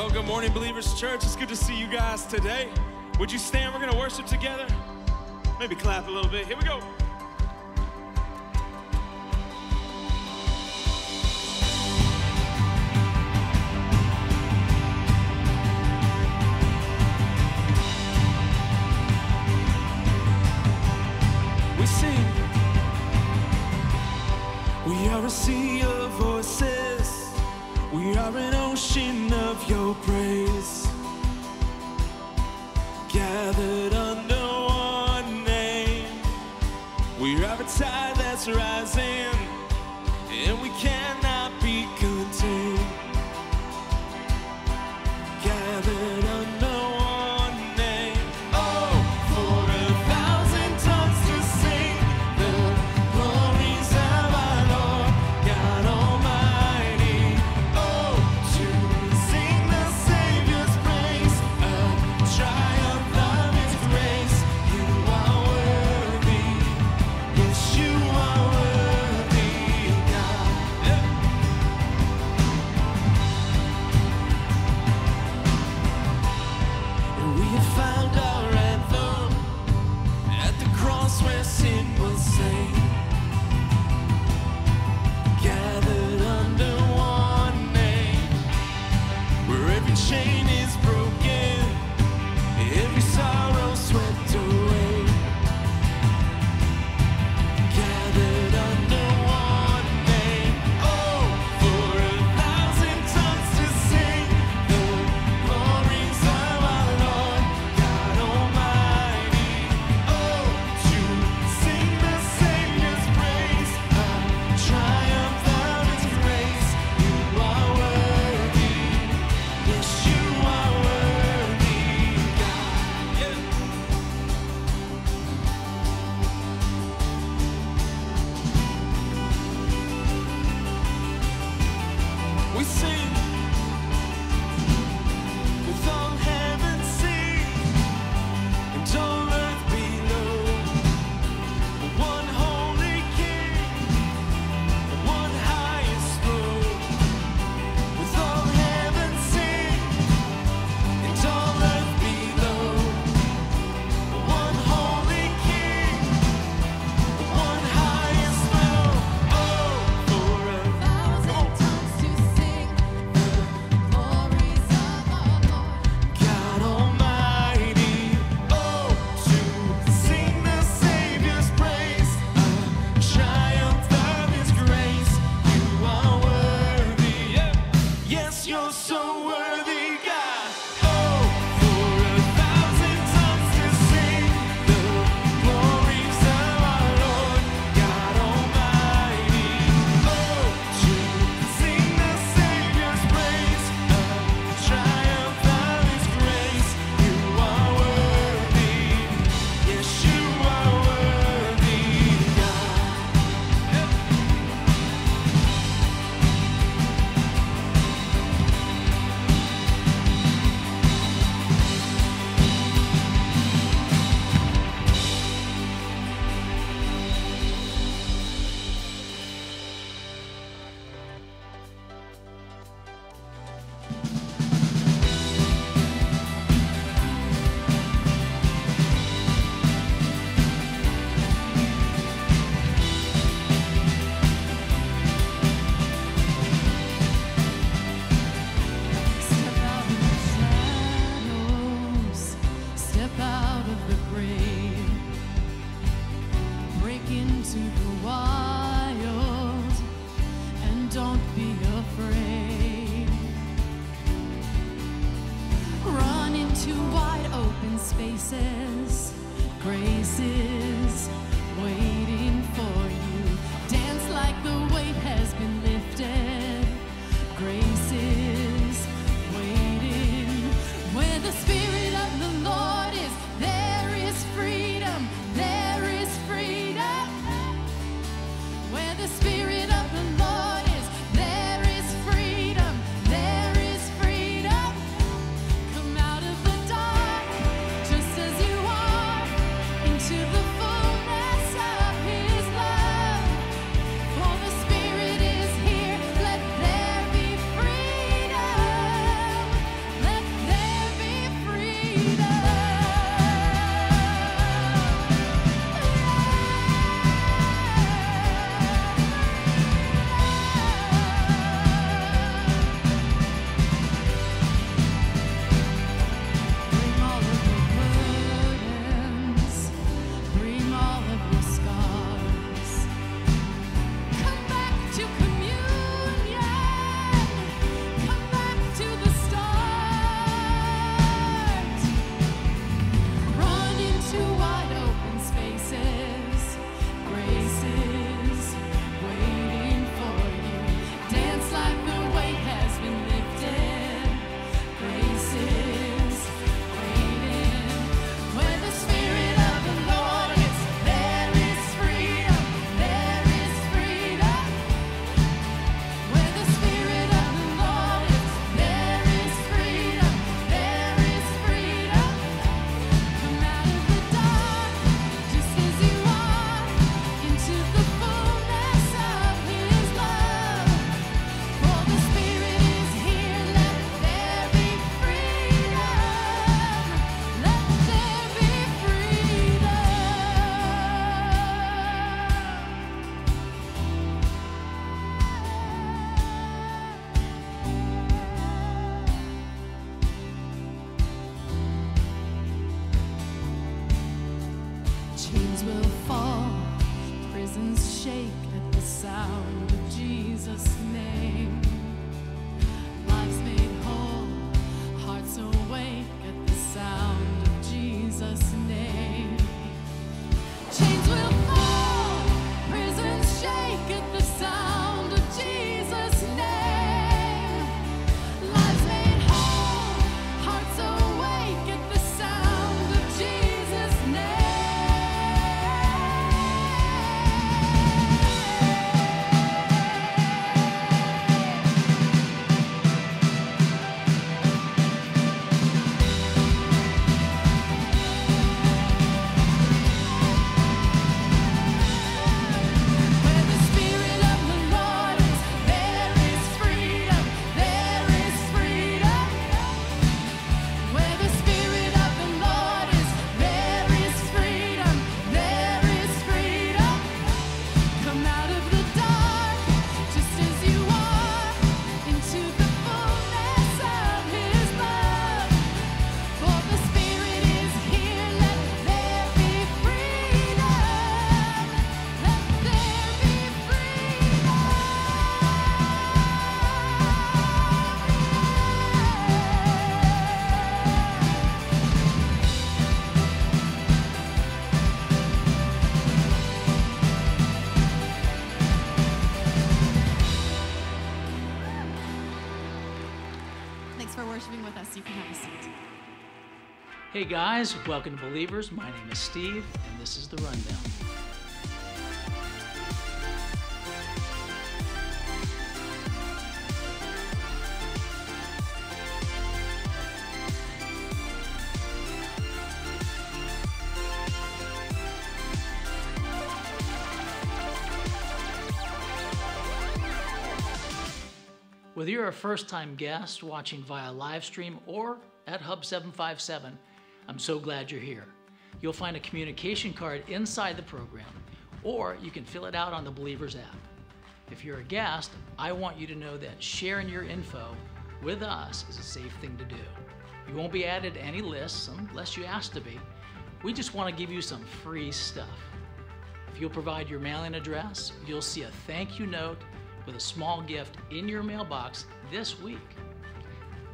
Well, good morning, Believers Church. It's good to see you guys today. Would you stand? We're going to worship together. Maybe clap a little bit. Here we go. We sing. We are a sea of voices. We are an ocean of your praise, gathered under one name. We are a tide that's rising, and we cannot be contained. Gathered under one name. Oh, for 1,000 tongues to sing the glories of our Lord God Almighty. Oh, to sing the Savior's praise, a triumph of His grace. You are worthy, yes, you are worthy, God. Yeah. And we have found our anthem at the cross where sin was slain. Gathered under one name, where every chain is broken, every sorrow swept away. Gathered under one name. Oh, for 1,000 tongues to sing the glories of our Lord God Almighty. Oh, to sing the Savior's praise, a triumph of His grace. You are worthy, yes, you are worthy, God. Yeah. We sing with all heaven sing and all earth below. One holy King, one highest throne. With all heaven sing and all earth below. One holy King, one highest throne. Oh, for 1,000 tongues to sing the glories of our Lord God Almighty. Oh, to sing the Savior's praise, a triumph of His grace. You are worthy, yeah. Yes, you're so worthy, God. Oh, for 1,000 tongues to sing the glories of our Lord God Almighty. Oh, to sing the Savior's praise, a triumph of His grace. You are worthy, yes, you are worthy, God. Yeah. Step out of the shadows, step out of the grave, break into the wild, and don't be afraid. Run into wide open spaces, grace is waiting for you. Dance like the weight has been lifted. Grace is waiting. Where the Spirit of the Lord is, there is freedom. There is freedom. Where the Spirit of the Lord is, there is freedom. There is freedom. Come out of the dark, just as you are, into the fullness of His prisons shake at the sound of Jesus' name. Lives made whole, hearts awake at the sound of Jesus' name. Chains will fall, prisons shake at the sound of Jesus' name. Lives made whole, hearts awake at the sound of Jesus' name. Where the Spirit of the Lord is, there is freedom, there is freedom. Where the Spirit of the Lord is, there is freedom, there is freedom. Come out of the dark, just as you are, into the fullness of His love. For the Spirit is here, let there be freedom. Let there be freedom. Thanks for worshiping with us. You can have a seat. Hey guys, welcome to Believers. My name is Steve, and this is The Rundown. Whether you're a first-time guest watching via live stream or at Hub 757, I'm so glad you're here. You'll find a communication card inside the program, or you can fill it out on the Believers app. If you're a guest, I want you to know that sharing your info with us is a safe thing to do. You won't be added to any lists unless you ask to be. We just want to give you some free stuff. If you'll provide your mailing address, you'll see a thank you note with a small gift in your mailbox this week.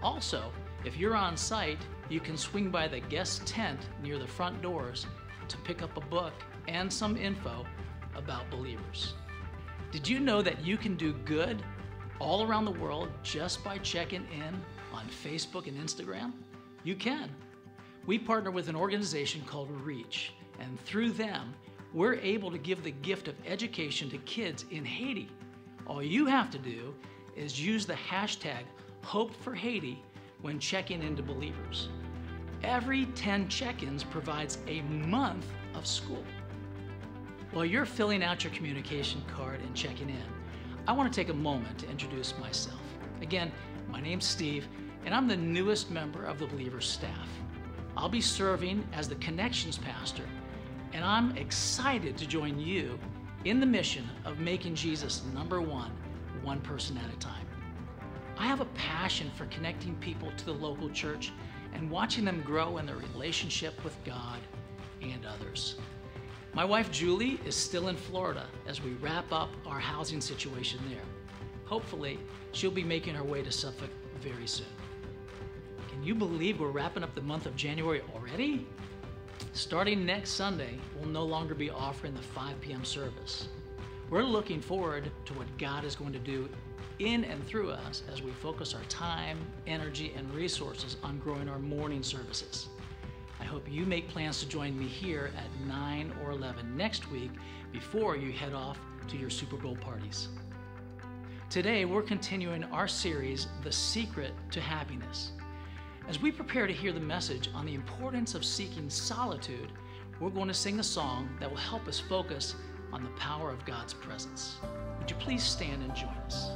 Also, if you're on site, you can swing by the guest tent near the front doors to pick up a book and some info about Believers. Did you know that you can do good all around the world just by checking in on Facebook and Instagram? You can. We partner with an organization called Reach, and through them, we're able to give the gift of education to kids in Haiti. All you have to do is use the hashtag #HopeForHaiti when checking into Believers. Every 10 check-ins provides a month of school. While you're filling out your communication card and checking in, I want to take a moment to introduce myself. Again, my name's Steve, and I'm the newest member of the Believers staff. I'll be serving as the Connections Pastor, and I'm excited to join you in the mission of making Jesus number one person at a time. I have a passion for connecting people to the local church and watching them grow in their relationship with God and others. My wife Julie is still in Florida as we wrap up our housing situation there. Hopefully, she'll be making her way to Suffolk very soon. Can you believe we're wrapping up the month of January already? Starting next Sunday, we'll no longer be offering the 5 p.m. service. We're looking forward to what God is going to do in and through us as we focus our time, energy, and resources on growing our morning services. I hope you make plans to join me here at 9 or 11 next week before you head off to your Super Bowl parties. Today, we're continuing our series, The Secret to Happiness. As we prepare to hear the message on the importance of seeking solitude, we're going to sing a song that will help us focus on the power of God's presence. Would you please stand and join us?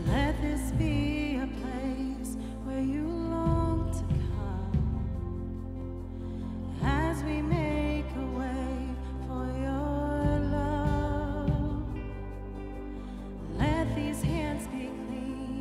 Let this be a place where you long to come as we make a way for your love. Let these hands be clean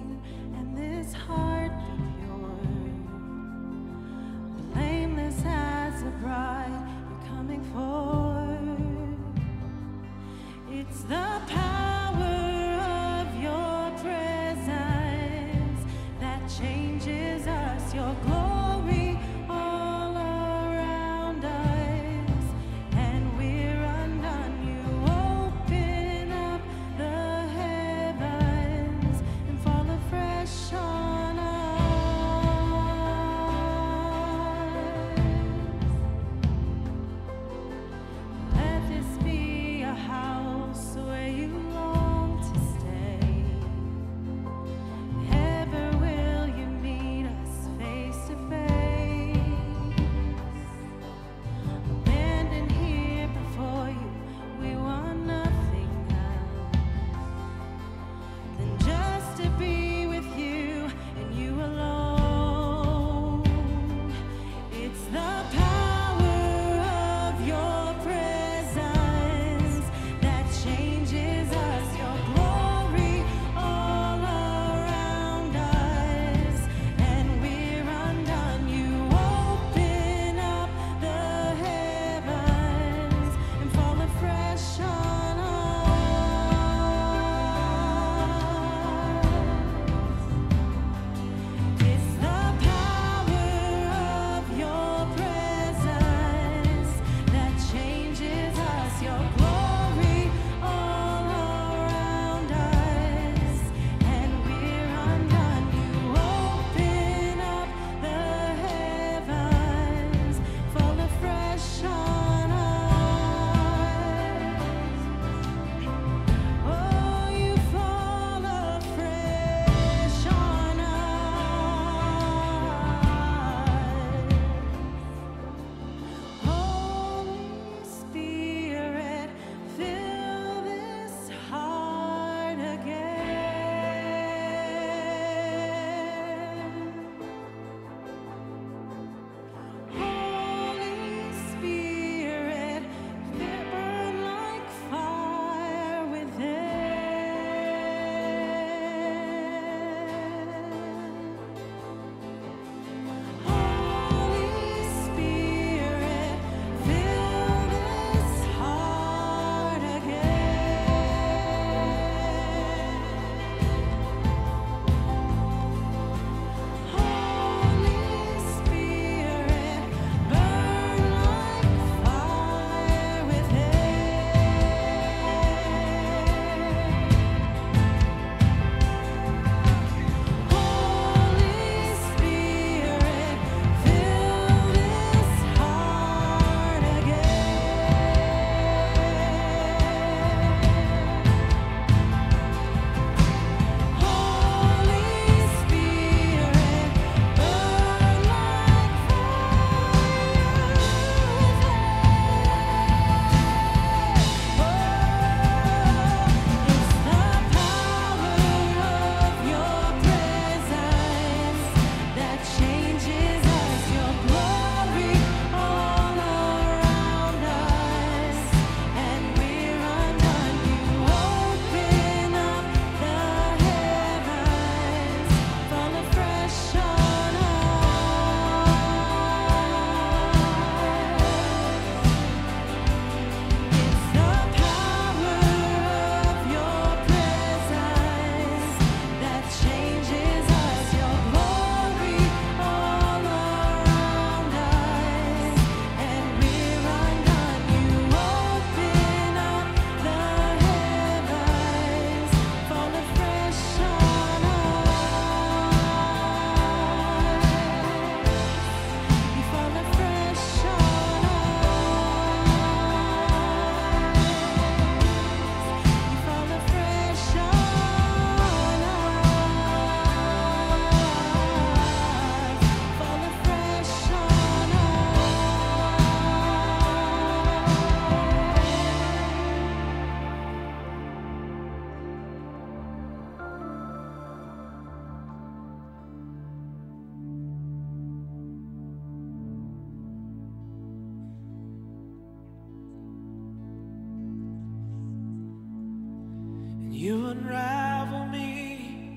You unravel me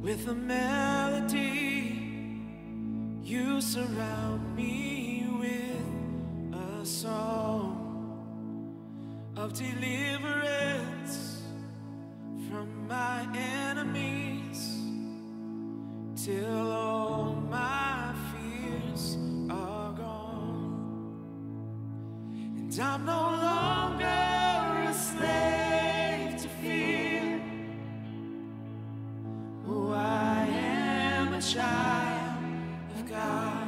with a melody. You surround me with a song of deliverance from my enemies, till all my fears are gone. And I'm no longer a slave to fear. Oh, I am a child of God.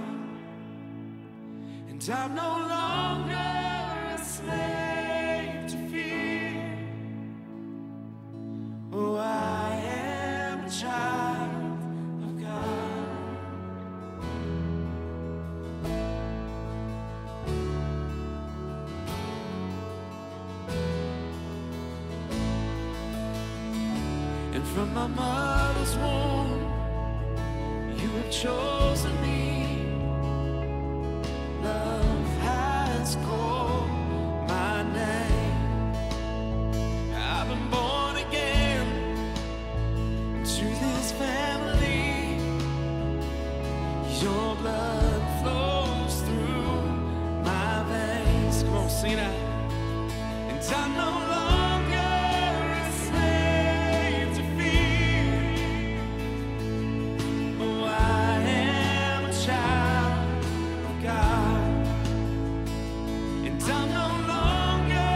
And I'm no longer a slave to fear. Oh, I am a child of God. And from my mother's womb, you have chosen me. Love has called my name. I've been born again to this family. Your blood flows through my veins. Come on, sing it out. And I'm no longer a slave to fear. Oh, I am a child of God. And I'm no longer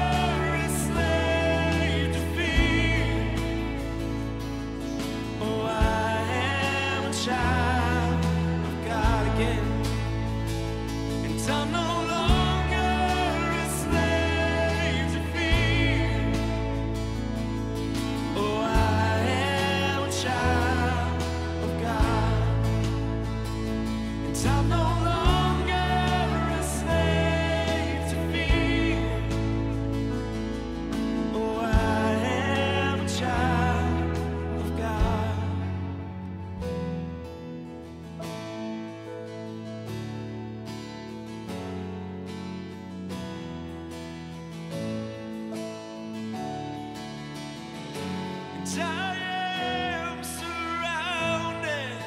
I am surrounded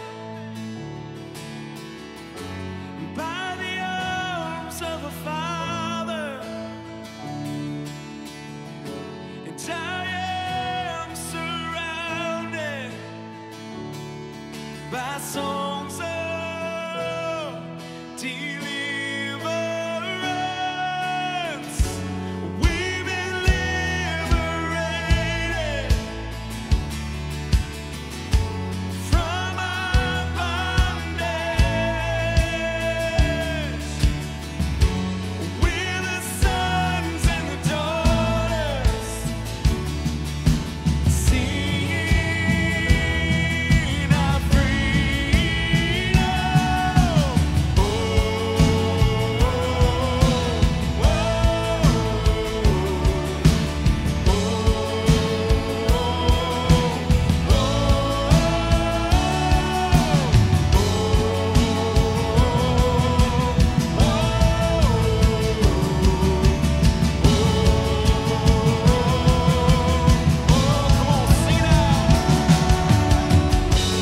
by the arms of a Father, and I am surrounded by songs of deliverance. We've been liberated from our bondage. We're the sons and the daughters, singing our freedom. Oh,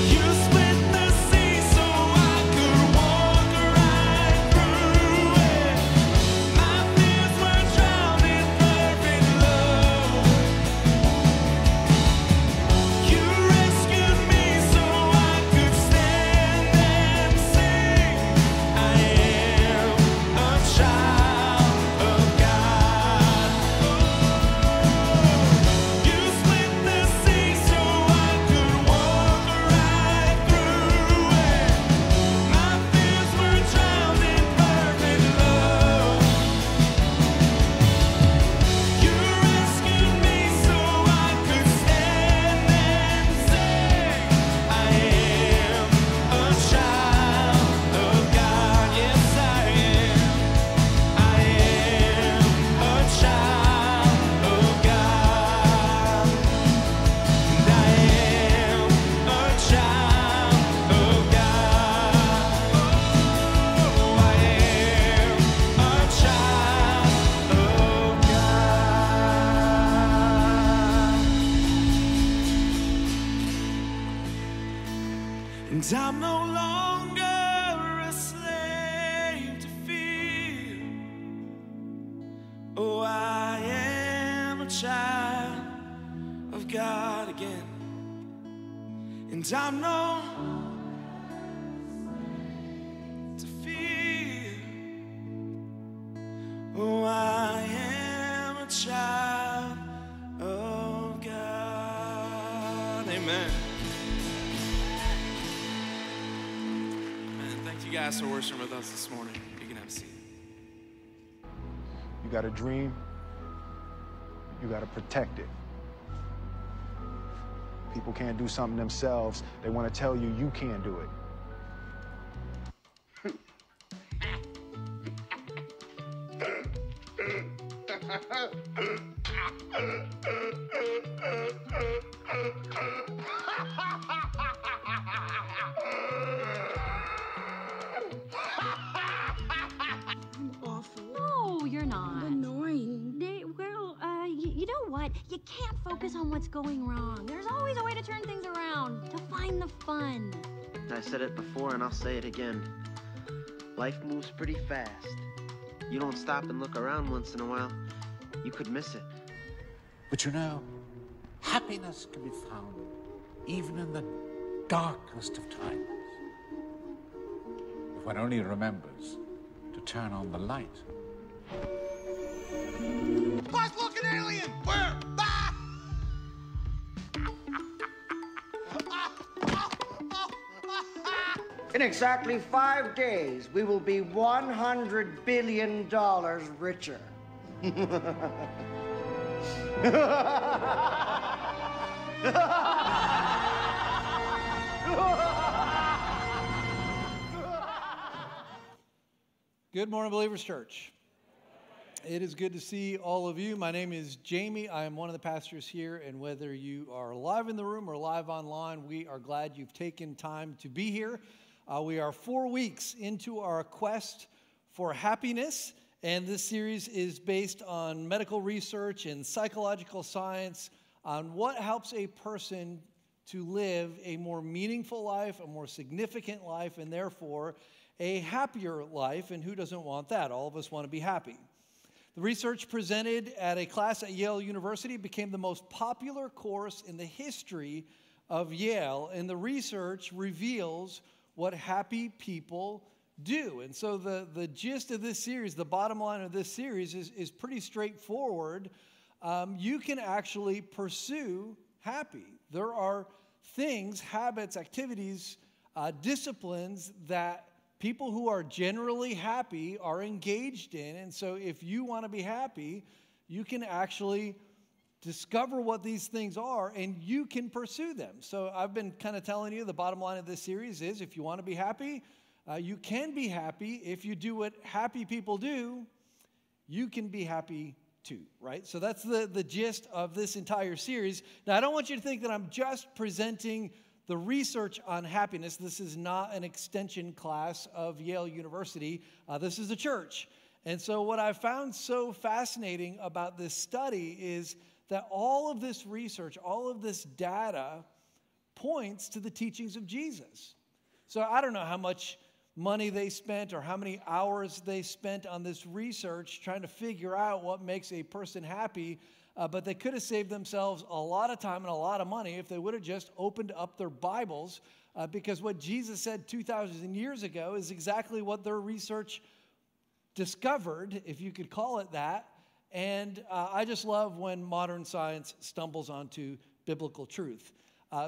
you split the sea so I could walk right through it. My fears were drowned in perfect love. You rescued me so I could stand and sing. I am a child of God. You split the sea so I could walk right through it. My fears were drowned in perfect love. You rescued me so I could stand and sing. I am a child of God. Yes, I am. I am a child of God. And I am a child of God. Oh, I am a child of God. And I'm no longer a slave to fear. Oh, I am a child of God again. And I'm no to fear. Oh, I am a child of God. Amen. Man, thank you guys for worshiping with us this morning. You can have a seat. You got a dream, you got to protect it. People can't do something themselves. They want to tell you can't do it. No, you're not. Annoying. Well, you know what? You can't focus on what's going wrong. There's always a way to turn things around, to find the fun. I said it before and I'll say it again. Life moves pretty fast. You don't stop and look around once in a while, you could miss it. But you know, happiness can be found even in the darkest of times. If one only remembers to turn on the light. Boss, look, an alien! Where? Ah! In exactly 5 days, we will be $100 billion richer. Good morning, Believers Church. It is good to see all of you. My name is Jamie. I am one of the pastors here, and whether you are live in the room or live online, we are glad you've taken time to be here. We are 4 weeks into our quest for happiness, and this series is based on medical research and psychological science on what helps a person to live a more meaningful life, a more significant life, and therefore a happier life. And who doesn't want that? All of us want to be happy. The research presented at a class at Yale University became the most popular course in the history of Yale, and the research reveals what happy people do. And so the gist of this series, the bottom line of this series is pretty straightforward. You can actually pursue happy. There are things, habits, activities, disciplines that people who are generally happy are engaged in. And so if you want to be happy, you can actually discover what these things are and you can pursue them. So I've been kind of telling you the bottom line of this series is if you want to be happy, you can be happy. If you do what happy people do, you can be happy too, right? So that's the gist of this entire series. Now, I don't want you to think that I'm just presenting the research on happiness. This is not an extension class of Yale University. This is a church. And so what I found so fascinating about this study is that all of this research, all of this data points to the teachings of Jesus. So I don't know how much money they spent or how many hours they spent on this research trying to figure out what makes a person happy. But they could have saved themselves a lot of time and a lot of money if they would have just opened up their Bibles, because what Jesus said 2,000 years ago is exactly what their research discovered, if you could call it that. And I just love when modern science stumbles onto biblical truth.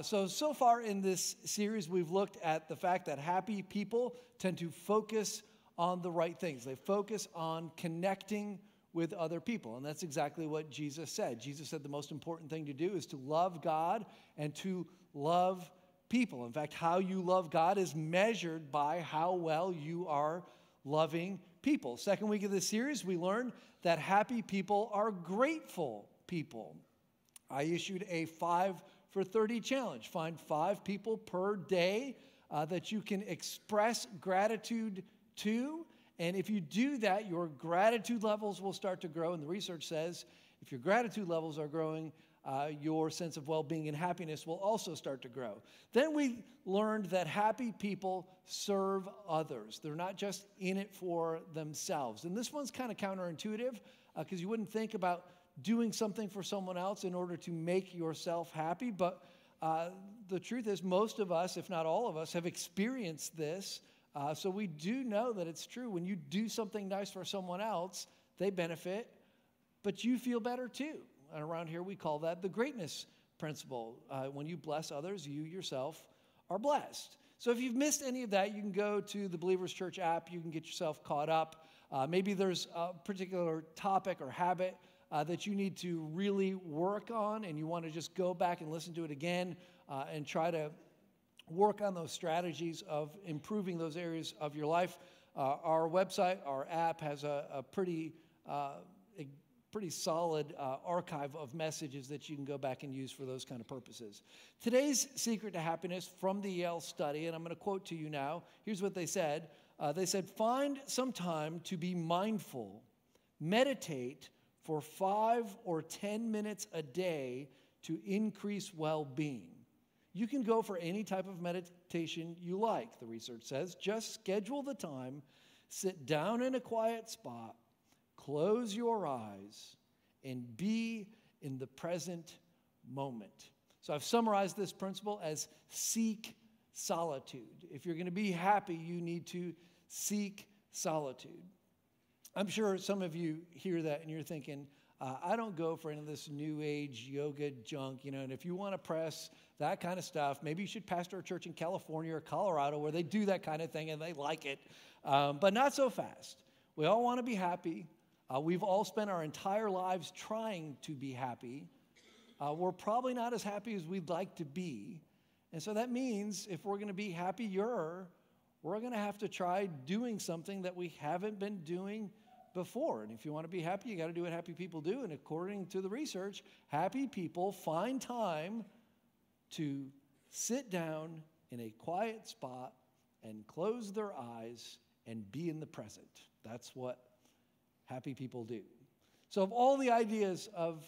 So far in this series, we've looked at the fact that happy people tend to focus on the right things. They focus on connecting with other people. And that's exactly what Jesus said. Jesus said the most important thing to do is to love God and to love people. In fact, how you love God is measured by how well you are loving people. Second week of this series, we learned that happy people are grateful people. I issued a 5 for 30 challenge. Find 5 people per day that you can express gratitude to. And if you do that, your gratitude levels will start to grow. And the research says if your gratitude levels are growing, your sense of well-being and happiness will also start to grow. Then we learned that happy people serve others. They're not just in it for themselves. And this one's kind of counterintuitive because you wouldn't think about doing something for someone else in order to make yourself happy. But the truth is most of us, if not all of us, have experienced this. So we do know that it's true. When you do something nice for someone else, they benefit, but you feel better too. And around here we call that the greatness principle. When you bless others, you yourself are blessed. So if you've missed any of that, you can go to the Believers Church app. You can get yourself caught up. Maybe there's a particular topic or habit that you need to really work on, and you want to just go back and listen to it again and try to work on those strategies of improving those areas of your life. Our website, our app has a pretty solid archive of messages that you can go back and use for those kind of purposes. Today's secret to happiness from the Yale study, and I'm going to quote to you now. Here's what they said. They said, find some time to be mindful. Meditate for 5 or 10 minutes a day to increase well-being. You can go for any type of meditation you like, the research says. Just schedule the time, sit down in a quiet spot, close your eyes, and be in the present moment. So I've summarized this principle as seek solitude. If you're going to be happy, you need to seek solitude. I'm sure some of you hear that and you're thinking, I don't go for any of this new age yoga junk, and if you want to press that kind of stuff, maybe you should pastor a church in California or Colorado where they do that kind of thing and they like it, but not so fast. We all want to be happy. We've all spent our entire lives trying to be happy. We're probably not as happy as we'd like to be. And so that means if we're going to be happier, we're going to have to try doing something that we haven't been doing before. And if you want to be happy, you got to do what happy people do. And according to the research, happy people find time to sit down in a quiet spot and close their eyes and be in the present. That's what happy people do. So of all the ideas of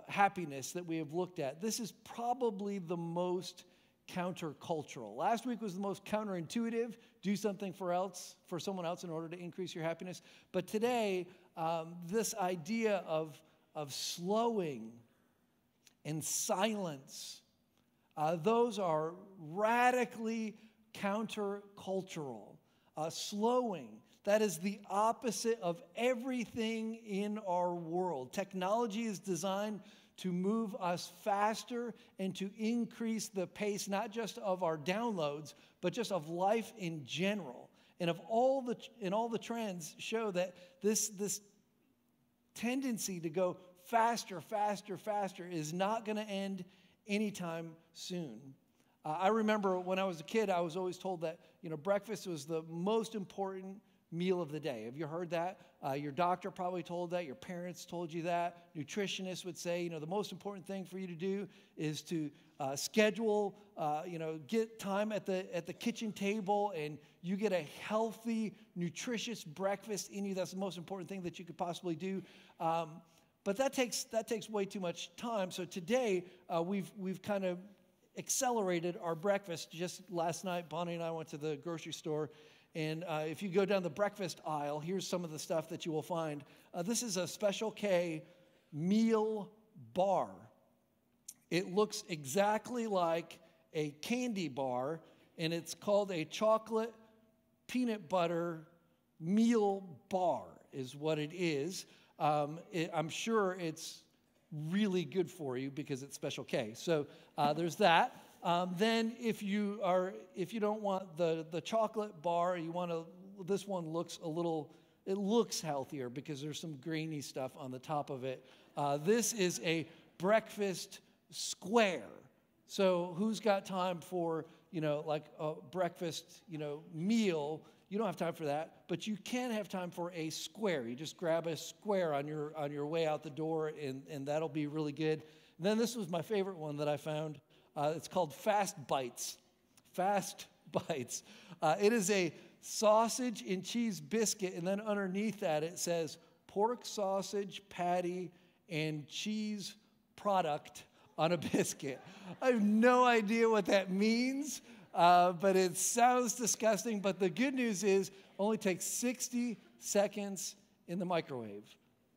happiness that we have looked at, this is probably the most countercultural. Last week was the most counterintuitive. Do something for someone else in order to increase your happiness. But today, this idea of slowing and silence, those are radically countercultural. Slowing, that is the opposite of everything in our world. Technology is designed to move us faster and to increase the pace, not just of our downloads, but just of life in general. And all the trends show that this tendency to go faster is not going to end anytime soon. I remember when I was a kid, I was always told that breakfast was the most important meal of the day. Have you heard that? Your doctor probably told that. Your parents told you that. Nutritionists would say, the most important thing for you to do is to schedule, get time at the kitchen table, and you get a healthy, nutritious breakfast in you. That's the most important thing that you could possibly do. But that takes way too much time. So today we've kind of accelerated our breakfast. Just last night, Bonnie and I went to the grocery store. And if you go down the breakfast aisle, here's some of the stuff that you will find. This is a Special K meal bar. It looks exactly like a candy bar, and it's called a chocolate peanut butter meal bar is what it is. I'm sure it's really good for you because it's Special K. So there's that. Then if you don't want the chocolate bar, this one looks healthier because there's some grainy stuff on the top of it. This is a breakfast square. So who's got time for, like a breakfast, meal? You don't have time for that, but you can have time for a square. You just grab a square on your way out the door, and that'll be really good. And then this was my favorite one that I found. It's called Fast Bites. Fast Bites. It is a sausage and cheese biscuit, and then underneath that it says pork sausage patty and cheese product on a biscuit. I have no idea what that means, but it sounds disgusting. But the good news is only takes 60 seconds in the microwave.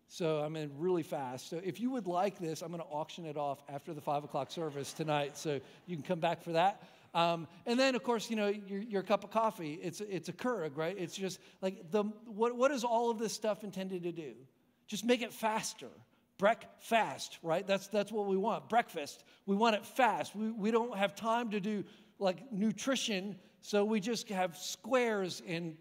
So really fast. So if you would like this, I'm going to auction it off after the 5 o'clock service tonight, so you can come back for that. And then, of course, your cup of coffee. It's a Keurig, right? It's just like what is all of this stuff intended to do? Just make it faster. Breakfast, right? That's what we want. Breakfast. We want it fast. We don't have time to do like nutrition, so we just have squares and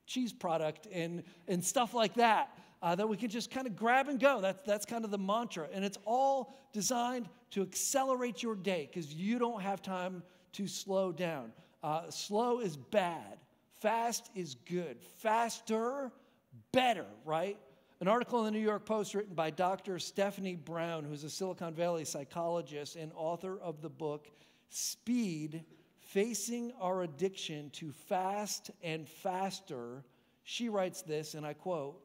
cheese product and stuff like that. That we can just kind of grab and go. That's kind of the mantra. And it's all designed to accelerate your day because you don't have time to slow down. Slow is bad. Fast is good. Faster, better, right? An article in the New York Post written by Dr. Stephanie Brown, who's a Silicon Valley psychologist and author of the book Speed, Facing Our Addiction to Fast and Faster. She writes this, and I quote,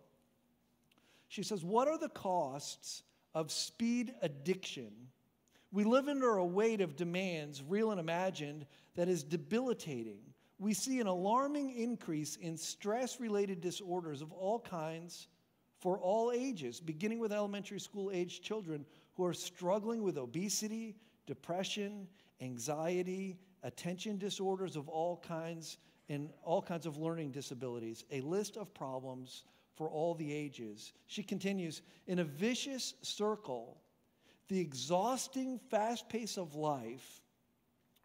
she says, "What are the costs of speed addiction? We live under a weight of demands, real and imagined, that is debilitating. We see an alarming increase in stress-related disorders of all kinds for all ages, beginning with elementary school-aged children who are struggling with obesity, depression, anxiety, attention disorders of all kinds, and all kinds of learning disabilities. A list of problems for all the ages." She continues, "In a vicious circle, the exhausting fast pace of life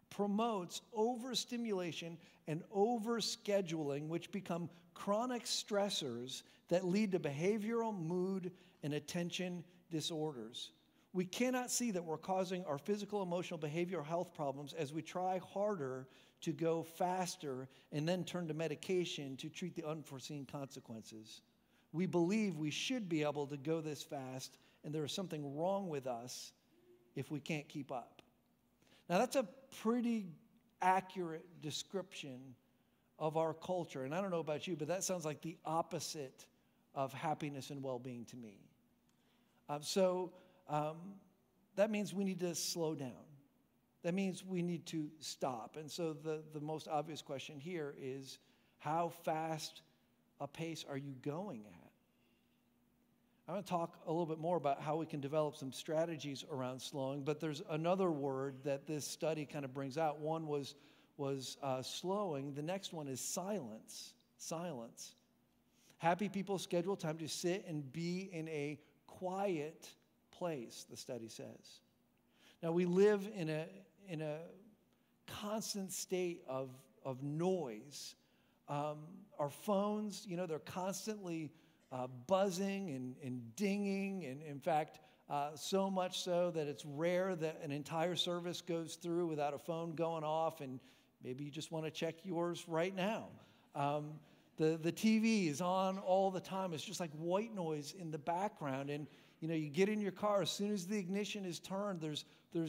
promotes overstimulation and overscheduling, which become chronic stressors that lead to behavioral, mood, and attention disorders. We cannot see that we're causing our physical, emotional, behavioral health problems as we try harder to go faster and then turn to medication to treat the unforeseen consequences. We believe we should be able to go this fast, and there is something wrong with us if we can't keep up." Now, that's a pretty accurate description of our culture. And I don't know about you, but that sounds like the opposite of happiness and well-being to me. So that means we need to slow down. That means we need to stop. And so the most obvious question here is, how fast a pace are you going at? I'm going to talk a little bit more about how we can develop some strategies around slowing, but there's another word that this study kind of brings out. One was slowing. The next one is silence. Silence. Happy people schedule time to sit and be in a quiet place, the study says. Now, we live in a constant state of noise. Our phones, they're constantly buzzing and dinging, and in fact, so much so that it's rare that an entire service goes through without a phone going off, and maybe you just want to check yours right now. The TV is on all the time. It's just like white noise in the background, and you get in your car, as soon as the ignition is turned, there's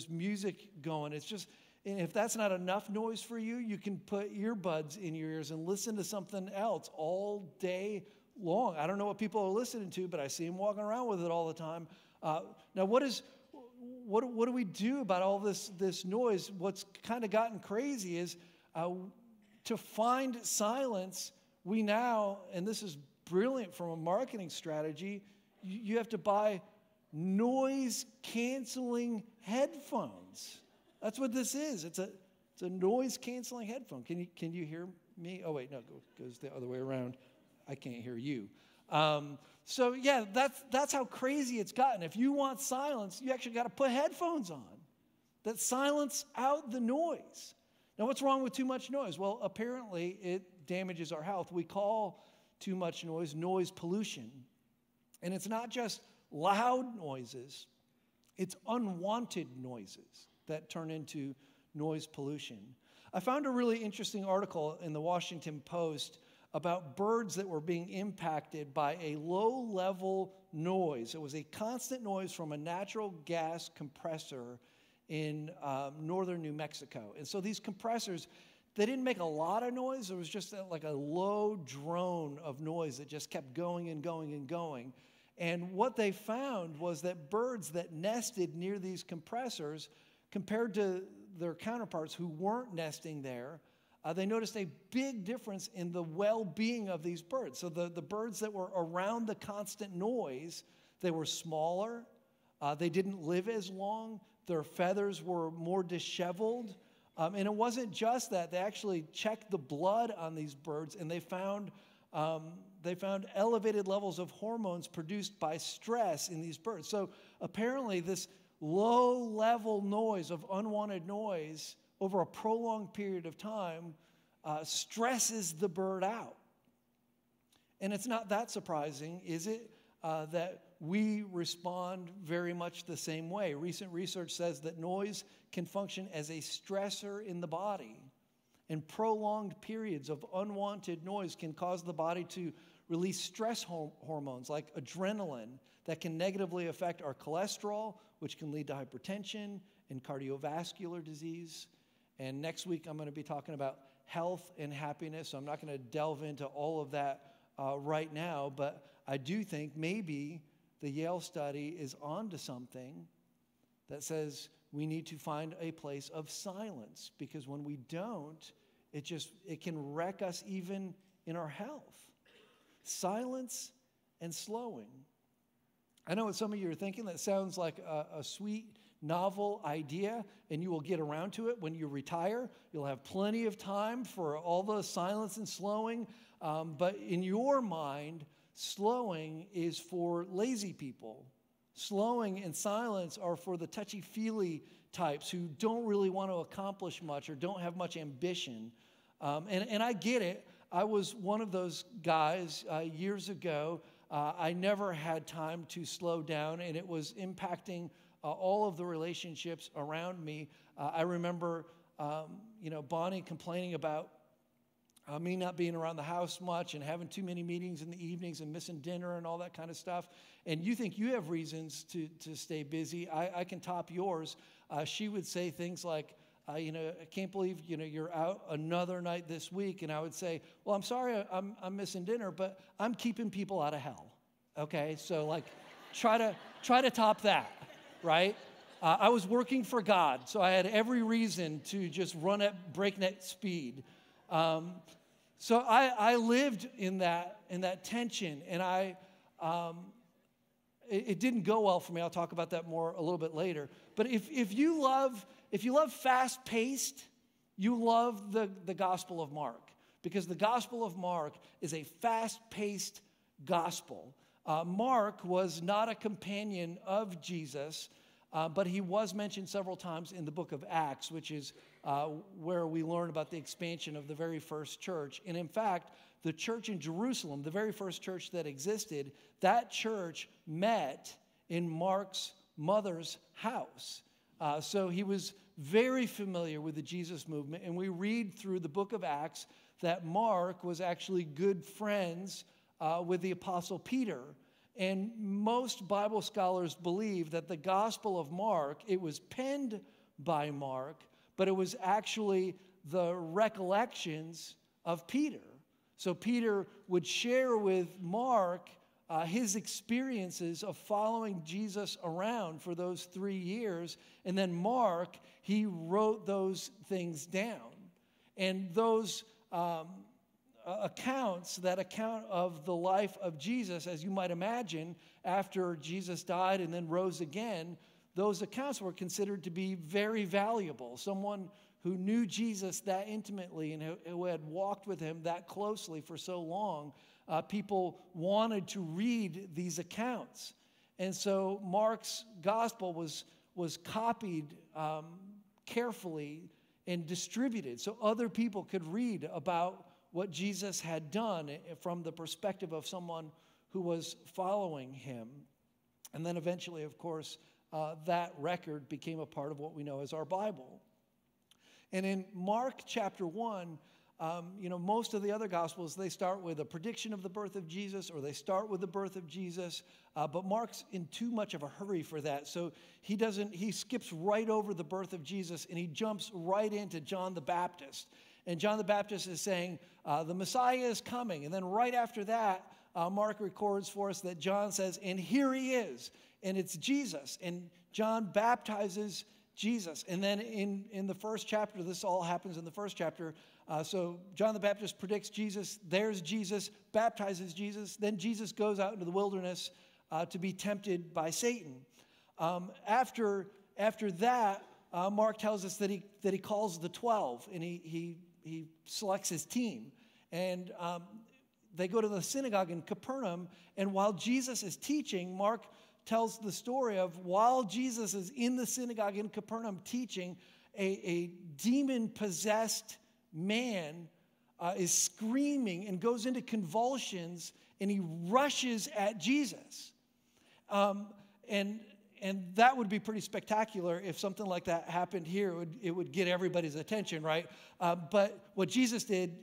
music going. It's just, and if that's not enough noise for you, you can put earbuds in your ears and listen to something else all day long. I don't know what people are listening to, but I see them walking around with it all the time. Now, what do we do about all this noise? What's kind of gotten crazy is to find silence, we now, and this is brilliant from a marketing strategy, you have to buy noise-canceling headphones. That's what this is. It's a noise-canceling headphone. Can you hear me? Oh, wait, no, it goes the other way around. I can't hear you. So, yeah, that's how crazy it's gotten. If you want silence, you actually got to put headphones on that silence out the noise. Now, what's wrong with too much noise? Well, apparently it damages our health. We call too much noise pollution. And it's not just loud noises, it's unwanted noises that turn into noise pollution. I found a really interesting article in the Washington Post about birds that were being impacted by a low-level noise. It was a constant noise from a natural gas compressor in northern New Mexico. And so these compressors, they didn't make a lot of noise. It was just like a low drone of noise that just kept going and going and going. And what they found was that birds that nested near these compressors, compared to their counterparts who weren't nesting there, they noticed a big difference in the well-being of these birds. So the birds that were around the constant noise, they were smaller, they didn't live as long, their feathers were more disheveled. And it wasn't just that. They actually checked the blood on these birds, and they found elevated levels of hormones produced by stress in these birds. So apparently this low-level noise of unwanted noise over a prolonged period of time stresses the bird out. And it's not that surprising, is it, that we respond very much the same way. Recent research says that noise can function as a stressor in the body, and prolonged periods of unwanted noise can cause the body to release stress hormones like adrenaline that can negatively affect our cholesterol, which can lead to hypertension and cardiovascular disease. And next week, I'm going to be talking about health and happiness. So I'm not going to delve into all of that right now, but I do think maybe the Yale study is onto something that says we need to find a place of silence, because when we don't, it can wreck us even in our health. Silence and slowing. I know what some of you are thinking. That sounds like a sweet, novel idea, and you will get around to it when you retire. You'll have plenty of time for all the silence and slowing. But in your mind, slowing is for lazy people. Slowing and silence are for the touchy-feely types who don't really want to accomplish much or don't have much ambition. And I get it. I was one of those guys years ago. I never had time to slow down, and it was impacting all of the relationships around me. I remember, Bonnie complaining about me not being around the house much and having too many meetings in the evenings and missing dinner and all that kind of stuff. And you think you have reasons to stay busy. I can top yours. She would say things like, I can't believe, you're out another night this week. And I would say, well, I'm sorry I'm missing dinner, but I'm keeping people out of hell. Okay? So, try to top that. right? I was working for God, so I had every reason to just run at breakneck speed. So I lived in that tension, and it didn't go well for me. I'll talk about that more a little bit later. But if you love fast-paced, you love the Gospel of Mark, because the Gospel of Mark is a fast-paced gospel. Mark was not a companion of Jesus, but he was mentioned several times in the book of Acts, which is where we learn about the expansion of the very first church. And in fact, the church in Jerusalem, the very first church that existed, that church met in Mark's mother's house. So he was very familiar with the Jesus movement. And we read through the book of Acts that Mark was actually good friends with the Apostle Peter. And most Bible scholars believe that the Gospel of Mark, it was penned by Mark, but it was actually the recollections of Peter. So Peter would share with Mark his experiences of following Jesus around for those 3 years. And then Mark, he wrote those things down. And those accounts, that account of the life of Jesus, as you might imagine, after Jesus died and then rose again, those accounts were considered to be very valuable. Someone who knew Jesus that intimately and who had walked with him that closely for so long, people wanted to read these accounts. And so Mark's gospel was copied carefully and distributed so other people could read about what Jesus had done from the perspective of someone who was following him. And then eventually, of course, that record became a part of what we know as our Bible. And in Mark chapter 1, most of the other Gospels, they start with a prediction of the birth of Jesus, or they start with the birth of Jesus, but Mark's in too much of a hurry for that. So he skips right over the birth of Jesus, and he jumps right into John the Baptist. And John the Baptist is saying, the Messiah is coming. And then right after that, Mark records for us that John says, and here he is. And it's Jesus. And John baptizes Jesus. And then in the first chapter, this all happens in the first chapter. So John the Baptist predicts Jesus. There's Jesus, baptizes Jesus. Then Jesus goes out into the wilderness to be tempted by Satan. After that, Mark tells us that he calls the 12, and he selects his team. And they go to the synagogue in Capernaum, and while Jesus is teaching, Mark tells the story of while Jesus is in the synagogue in Capernaum teaching, a demon-possessed man is screaming and goes into convulsions, and he rushes at Jesus. And that would be pretty spectacular if something like that happened here. It would get everybody's attention, right? But what Jesus did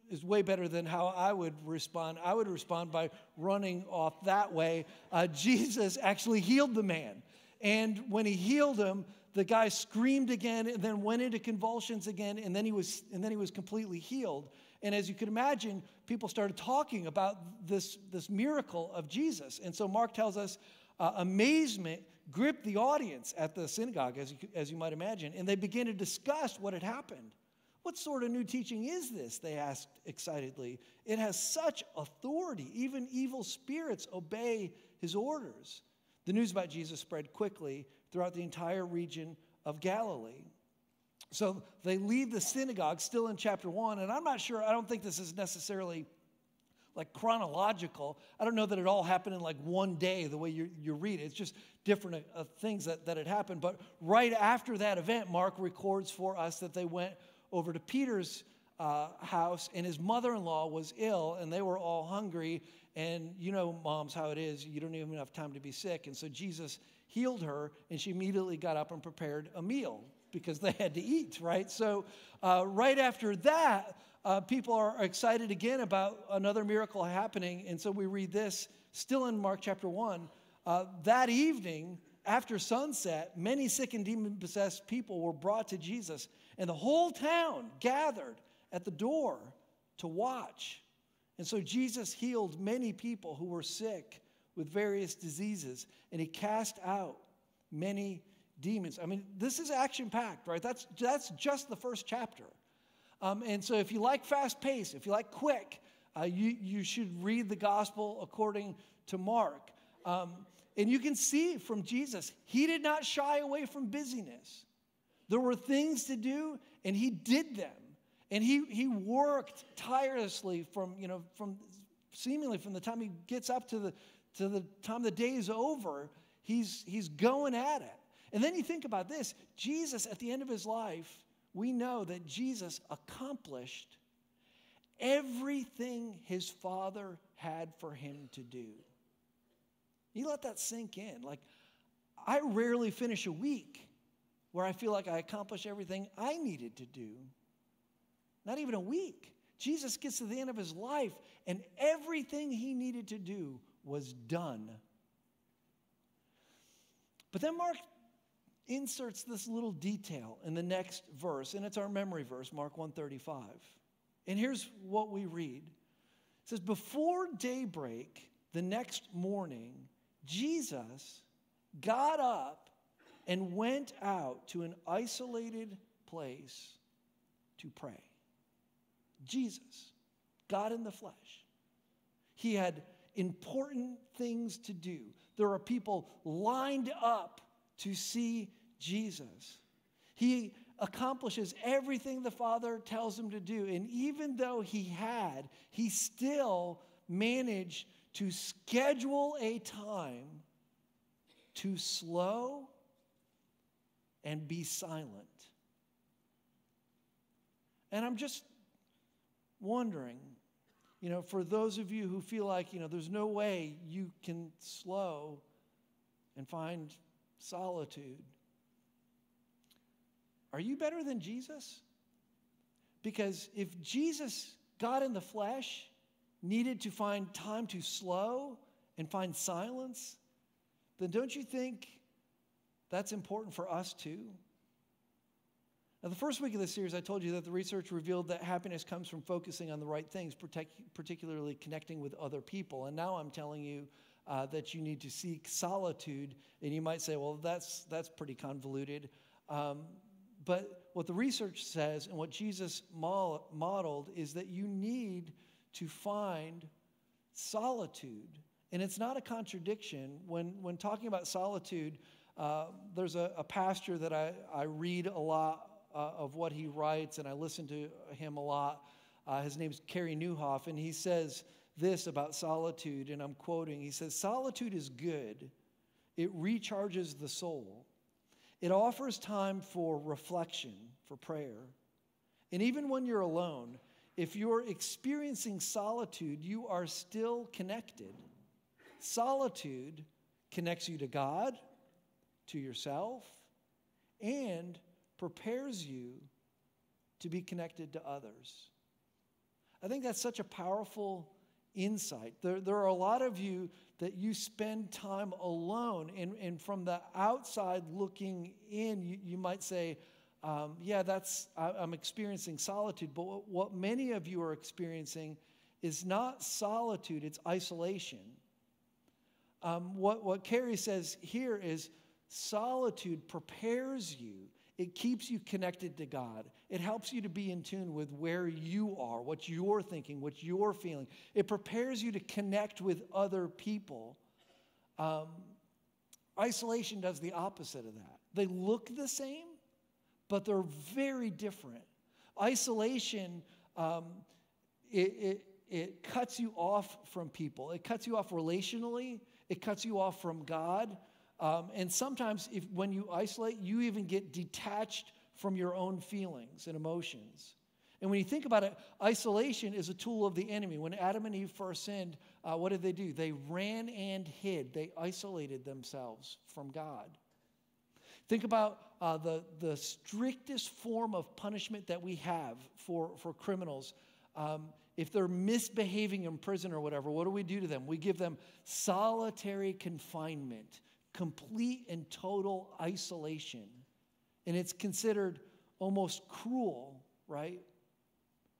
is way better than how I would respond. I would respond by running off that way. Jesus actually healed the man. And when he healed him, the guy screamed again and then went into convulsions again, and then he was completely healed. And as you can imagine, people started talking about this miracle of Jesus. And so Mark tells us amazement gripped the audience at the synagogue, as you might imagine, and they began to discuss what had happened. What sort of new teaching is this? They asked excitedly. It has such authority. Even evil spirits obey his orders. The news about Jesus spread quickly throughout the entire region of Galilee. So they leave the synagogue, still in chapter 1, and I'm not sure, I don't think this is necessarily like chronological. I don't know that it all happened in like one day the way you read it. It's just different things that had happened. But right after that event, Mark records for us that they went over to Peter's house, and his mother-in-law was ill, and they were all hungry. And you know, moms, how it is. You don't even have time to be sick. And so Jesus healed her, and she immediately got up and prepared a meal because they had to eat, right? So right after that, people are excited again about another miracle happening. And so we read this, still in Mark chapter 1. That evening, after sunset, many sick and demon-possessed people were brought to Jesus, and the whole town gathered at the door to watch. And so Jesus healed many people who were sick with various diseases, and he cast out many demons. I mean, this is action-packed, right? That's just the first chapter. And so if you like fast pace, if you like quick, you should read the gospel according to Mark. And you can see from Jesus, he did not shy away from busyness. There were things to do, and he did them. And he worked tirelessly from seemingly from the time he gets up to the time the day is over. He's going at it. And then you think about this. Jesus, at the end of his life, we know that Jesus accomplished everything his Father had for him to do. You let that sink in. Like, I rarely finish a week where I feel like I accomplished everything I needed to do. Not even a week. Jesus gets to the end of his life, and everything he needed to do was done. But then Mark inserts this little detail in the next verse, and it's our memory verse, Mark 1:35. And here's what we read. It says, before daybreak the next morning, Jesus got up and went out to an isolated place to pray. Jesus, God in the flesh. He had important things to do. There are people lined up to see Jesus. He accomplishes everything the Father tells him to do. And even though he still managed to schedule a time to slow and be silent. And I'm just wondering, for those of you who feel like, there's no way you can slow and find solitude, are you better than Jesus? Because if Jesus, God in the flesh, needed to find time to slow and find silence, then don't you think that's important for us too? Now, the first week of this series, I told you that the research revealed that happiness comes from focusing on the right things, particularly connecting with other people. And now I'm telling you that you need to seek solitude. And you might say, well, that's pretty convoluted. But what the research says and what Jesus modeled is that you need to find solitude. And it's not a contradiction. When talking about solitude, there's a pastor that I read a lot of what he writes, and I listen to him a lot. His name's Kerry Newhoff, and he says this about solitude, and I'm quoting. He says, solitude is good. It recharges the soul. It offers time for reflection, for prayer. And even when you're alone, if you're experiencing solitude, you are still connected. Solitude connects you to God, to yourself, and prepares you to be connected to others. I think that's such a powerful insight. There are a lot of you that you spend time alone, and from the outside looking in, you might say, I'm experiencing solitude. But what many of you are experiencing is not solitude, it's isolation. What Carrie says here is solitude prepares you. It keeps you connected to God. It helps you to be in tune with where you are, what you're thinking, what you're feeling. It prepares you to connect with other people. Isolation does the opposite of that. They look the same, but they're very different. Isolation, it cuts you off from people. It cuts you off relationally. It cuts you off from God. And sometimes when you isolate, you even get detached from your own feelings and emotions. And when you think about it, isolation is a tool of the enemy. When Adam and Eve first sinned, what did they do? They ran and hid. They isolated themselves from God. Think about the strictest form of punishment that we have for criminals. If they're misbehaving in prison or whatever, what do we do to them? We give them solitary confinement, complete and total isolation. And it's considered almost cruel, right?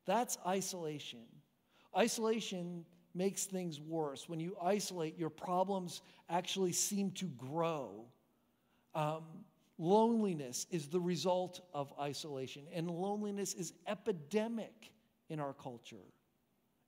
That's isolation. Isolation makes things worse. When you isolate, your problems actually seem to grow. Loneliness is the result of isolation, and loneliness is epidemic in our culture.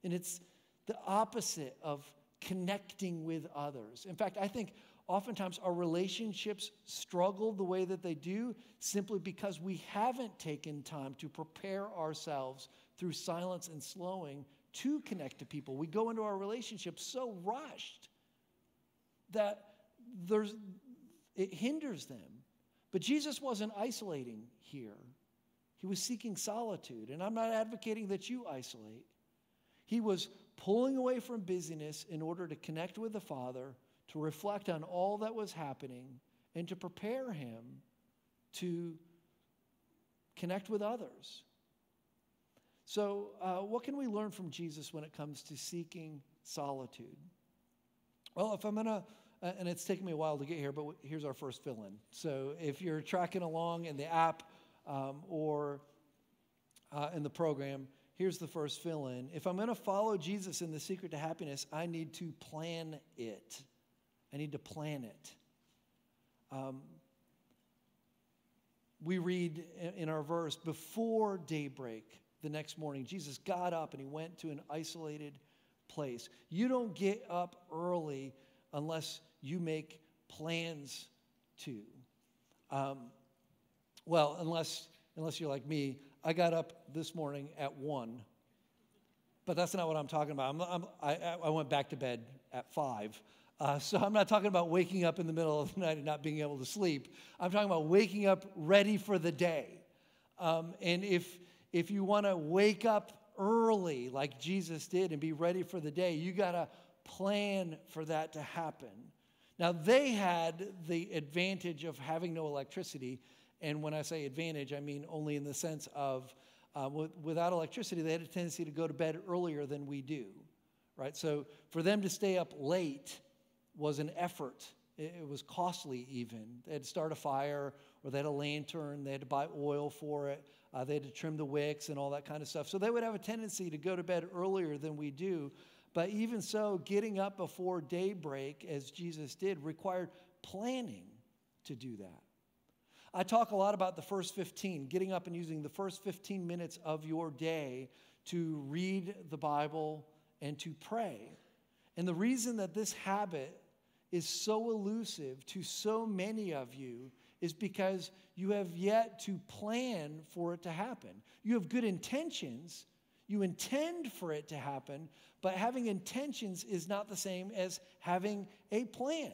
And it's the opposite of connecting with others. In fact, I think oftentimes our relationships struggle the way that they do simply because we haven't taken time to prepare ourselves through silence and slowing to connect to people. We go into our relationships so rushed that it hinders them. But Jesus wasn't isolating here. He was seeking solitude. And I'm not advocating that you isolate. He was pulling away from busyness in order to connect with the Father, to reflect on all that was happening, and to prepare him to connect with others. So what can we learn from Jesus when it comes to seeking solitude? Well, if I'm going to, and it's taken me a while to get here, but here's our first fill-in. So if you're tracking along in the app or in the program, here's the first fill-in. If I'm going to follow Jesus in the secret to happiness, I need to plan it. I need to plan it. We read in our verse, before daybreak the next morning, Jesus got up and he went to an isolated place. You don't get up early unless you make plans to. Well, unless you're like me, I got up this morning at 1. But that's not what I'm talking about. I went back to bed at 5. So I'm not talking about waking up in the middle of the night and not being able to sleep. I'm talking about waking up ready for the day. And if you want to wake up early like Jesus did and be ready for the day, you got to plan for that to happen. Now, they had the advantage of having no electricity. And when I say advantage, I mean only in the sense of without electricity, they had a tendency to go to bed earlier than we do, right? So for them to stay up late was an effort. It was costly even. They had to start a fire, or they had a lantern. They had to buy oil for it. They had to trim the wicks and all that kind of stuff. So they would have a tendency to go to bed earlier than we do. But even so, getting up before daybreak, as Jesus did, required planning to do that. I talk a lot about the first 15, getting up and using the first 15 minutes of your day to read the Bible and to pray. And the reason that this habit is so elusive to so many of you is because you have yet to plan for it to happen. You have good intentions. You intend for it to happen, but having intentions is not the same as having a plan.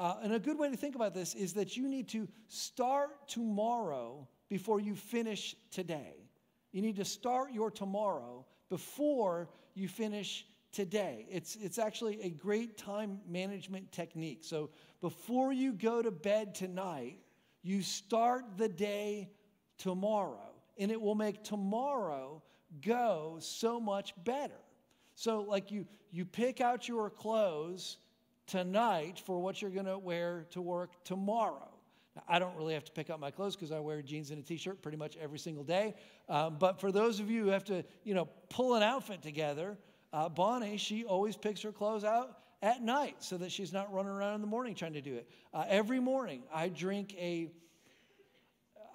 And a good way to think about this is that you need to start tomorrow before you finish today. You need to start your tomorrow before you finish today. It's actually a great time management technique. So before you go to bed tonight, you start the day tomorrow, and it will make tomorrow go so much better. So like you pick out your clothes tonight for what you're going to wear to work tomorrow. Now, I don't really have to pick out my clothes because I wear jeans and a t-shirt pretty much every single day. But for those of you who have to, pull an outfit together, Bonnie, she always picks her clothes out at night so that she's not running around in the morning trying to do it. Every morning I drink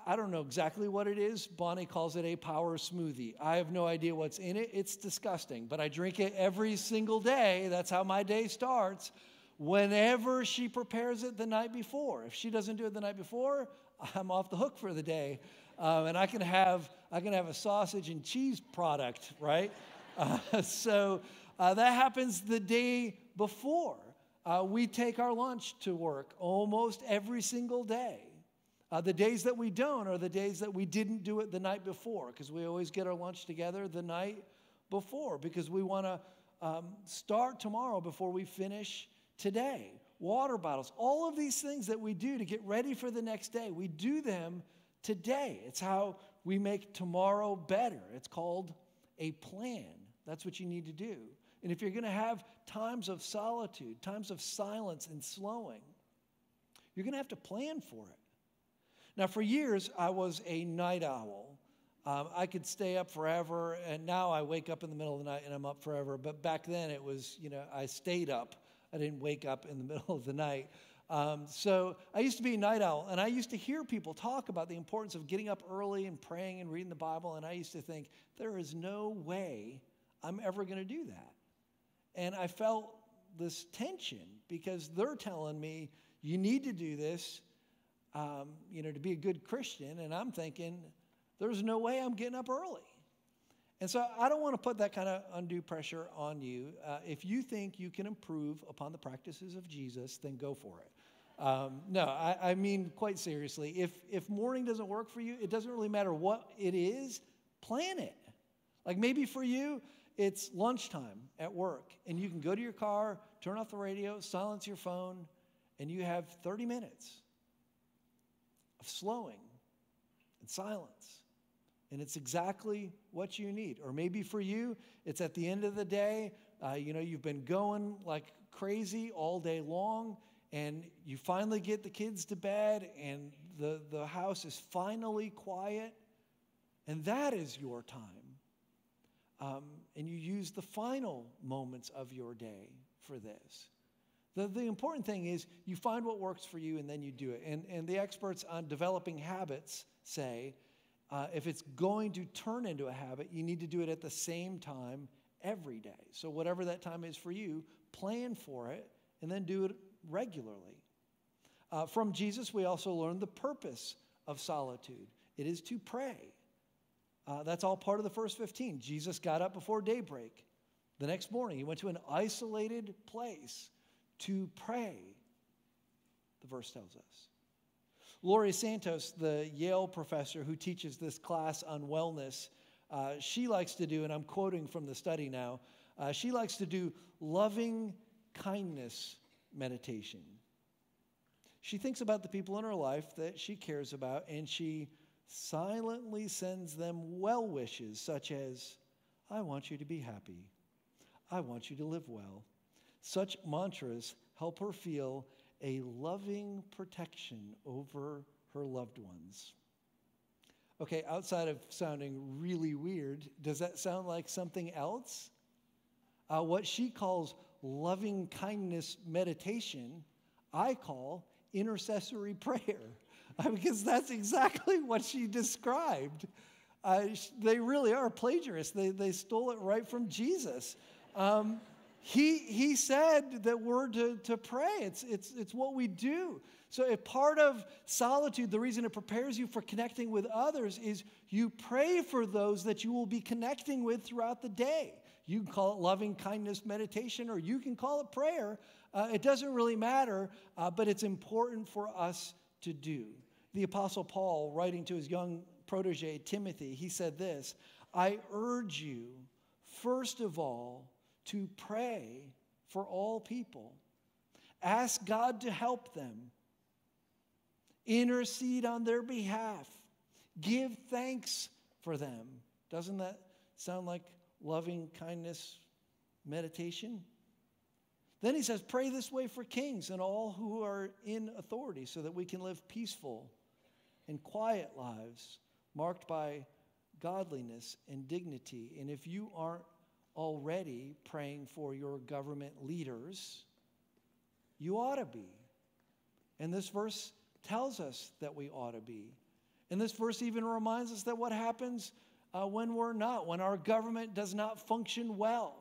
I don't know exactly what it is. Bonnie calls it a power smoothie. I have no idea what's in it. It's disgusting, but I drink it every single day. That's how my day starts. Whenever she prepares it the night before. If she doesn't do it the night before, I'm off the hook for the day. And I can have a sausage and cheese product, right? So that happens the day before. We take our lunch to work almost every single day. The days that we don't are the days that we didn't do it the night before, because we always get our lunch together the night before, because we want to start tomorrow before we finish today. Water bottles, all of these things that we do to get ready for the next day, we do them today. It's how we make tomorrow better. It's called a plan. That's what you need to do. And if you're going to have times of solitude, times of silence and slowing, you're going to have to plan for it. Now, for years, I was a night owl. I could stay up forever, and now I wake up in the middle of the night and I'm up forever. But back then, it was, I stayed up. I didn't wake up in the middle of the night. So I used to be a night owl, and I used to hear people talk about the importance of getting up early and praying and reading the Bible, and I used to think, there is no way I'm ever going to do that. And I felt this tension because they're telling me, you need to do this, to be a good Christian, and I'm thinking, there's no way I'm getting up early. And so I don't want to put that kind of undue pressure on you. If you think you can improve upon the practices of Jesus, then go for it. No, I mean quite seriously. If morning doesn't work for you, it doesn't really matter what it is, plan it. Like maybe for you, it's lunchtime at work, and you can go to your car, turn off the radio, silence your phone, and you have 30 minutes of slowing and silence. And it's exactly what you need. Or maybe for you, it's at the end of the day, you've been going like crazy all day long, and you finally get the kids to bed, and the house is finally quiet, and that is your time. And you use the final moments of your day for this. The important thing is you find what works for you, and then you do it. And the experts on developing habits say, if it's going to turn into a habit, you need to do it at the same time every day. So whatever that time is for you, plan for it and then do it regularly. From Jesus, we also learn the purpose of solitude. It is to pray. That's all part of the first 15. Jesus got up before daybreak. The next morning, he went to an isolated place to pray, the verse tells us. Laurie Santos, the Yale professor who teaches this class on wellness, she likes to do, and I'm quoting from the study now, she likes to do loving kindness meditation. She thinks about the people in her life that she cares about, and she silently sends them well wishes, such as, I want you to be happy. I want you to live well. Such mantras help her feel a loving protection over her loved ones. Okay, outside of sounding really weird, does that sound like something else? What she calls loving kindness meditation, I call intercessory prayer, because that's exactly what she described. They really are plagiarists. They stole it right from Jesus. He said that we're to pray. It's what we do. So a part of solitude, the reason it prepares you for connecting with others is you pray for those that you will be connecting with throughout the day. You can call it loving kindness meditation, or you can call it prayer. It doesn't really matter, but it's important for us to do. The Apostle Paul, writing to his young protege, Timothy, he said this, I urge you, first of all, to pray for all people. Ask God to help them. Intercede on their behalf. Give thanks for them. Doesn't that sound like loving kindness meditation? Then he says, pray this way for kings and all who are in authority, so that we can live peaceful and quiet lives marked by godliness and dignity. And if you aren't already praying for your government leaders, you ought to be. And this verse tells us that we ought to be. And this verse even reminds us that what happens when we're not, when our government does not function well.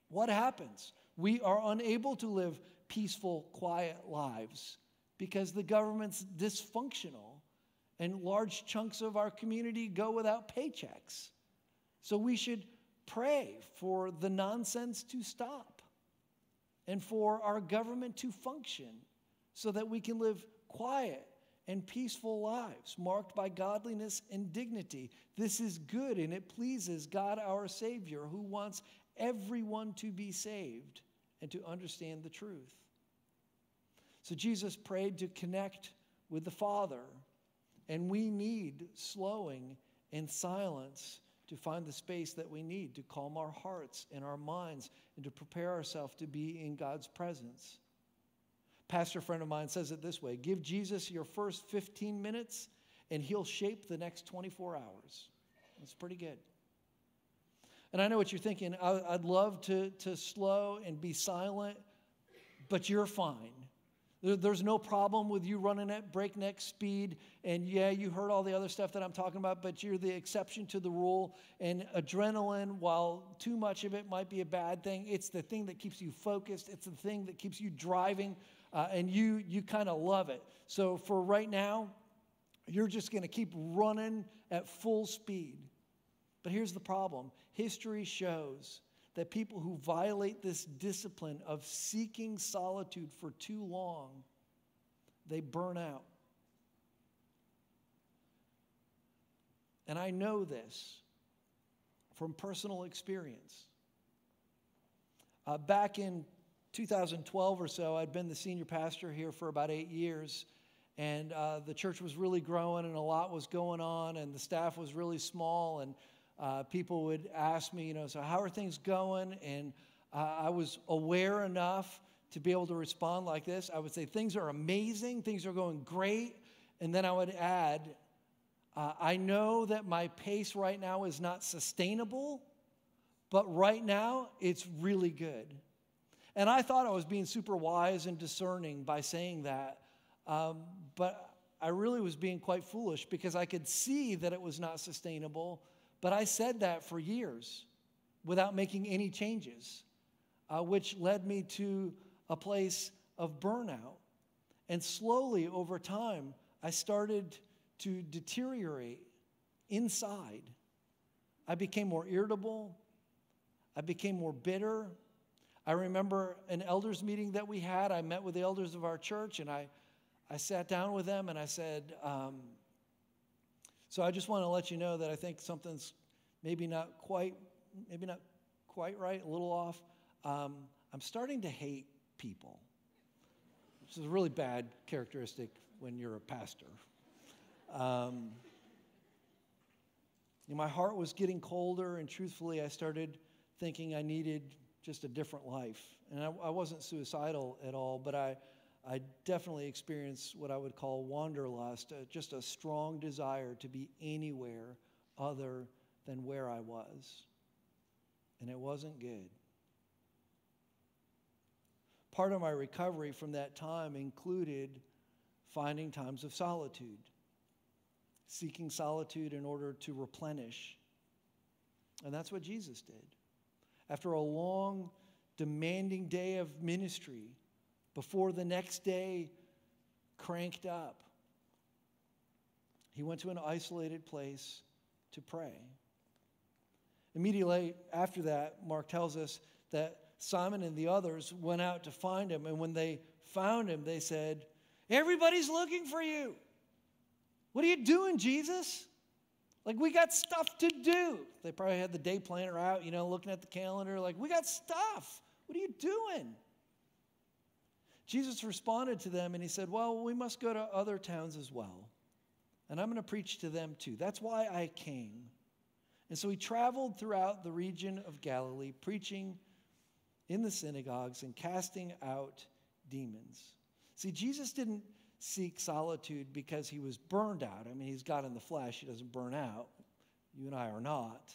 What happens? We are unable to live peaceful, quiet lives because the government's dysfunctional and large chunks of our community go without paychecks. So we should pray for the nonsense to stop and for our government to function so that we can live quiet and peaceful lives marked by godliness and dignity. This is good, and it pleases God our Savior, who wants everyone to be saved and to understand the truth. So Jesus prayed to connect with the Father, and we need slowing and silence to find the space that we need to calm our hearts and our minds and to prepare ourselves to be in God's presence. Pastor friend of mine says it this way: give Jesus your first 15 minutes and he'll shape the next 24 hours. That's pretty good. And I know what you're thinking. I'd love to slow and be silent, but you're fine. There's no problem with you running at breakneck speed. And yeah, you heard all the other stuff that I'm talking about, but you're the exception to the rule. And adrenaline, while too much of it might be a bad thing, it's the thing that keeps you focused. It's the thing that keeps you driving, and you kind of love it. So for right now, you're just going to keep running at full speed. But here's the problem. History shows that people who violate this discipline of seeking solitude for too long, they burn out. And I know this from personal experience. Back in 2012 or so, I'd been the senior pastor here for about 8 years, and the church was really growing and a lot was going on, and the staff was really small, and people would ask me, so how are things going? And I was aware enough to be able to respond like this. I would say, things are amazing, things are going great. And then I would add, I know that my pace right now is not sustainable, but right now it's really good. And I thought I was being super wise and discerning by saying that, but I really was being quite foolish because I could see that it was not sustainable. But I said that for years without making any changes, which led me to a place of burnout. And slowly over time, I started to deteriorate inside. I became more irritable. I became more bitter. I remember an elders meeting that we had. I met with the elders of our church, and I sat down with them, and I said, so I just want to let you know that I think something's maybe not quite right, a little off. I'm starting to hate people, which is a really bad characteristic when you're a pastor. My heart was getting colder, and truthfully, I started thinking I needed just a different life. And I wasn't suicidal at all, but I definitely experienced what I would call wanderlust, just a strong desire to be anywhere other than where I was. And it wasn't good. Part of my recovery from that time included finding times of solitude, seeking solitude in order to replenish. And that's what Jesus did. After a long, demanding day of ministry, before the next day cranked up, he went to an isolated place to pray. Immediately after that, Mark tells us that Simon and the others went out to find him, and when they found him, they said, "Everybody's looking for you. What are you doing, Jesus? Like, we got stuff to do." They probably had the day planner out, looking at the calendar, like, we got stuff. What are you doing? Jesus responded to them, and he said, well, we must go to other towns as well, and I'm going to preach to them too. That's why I came. And so he traveled throughout the region of Galilee, preaching in the synagogues and casting out demons. See, Jesus didn't seek solitude because he was burned out. I mean, he's God in the flesh. He doesn't burn out. You and I are not.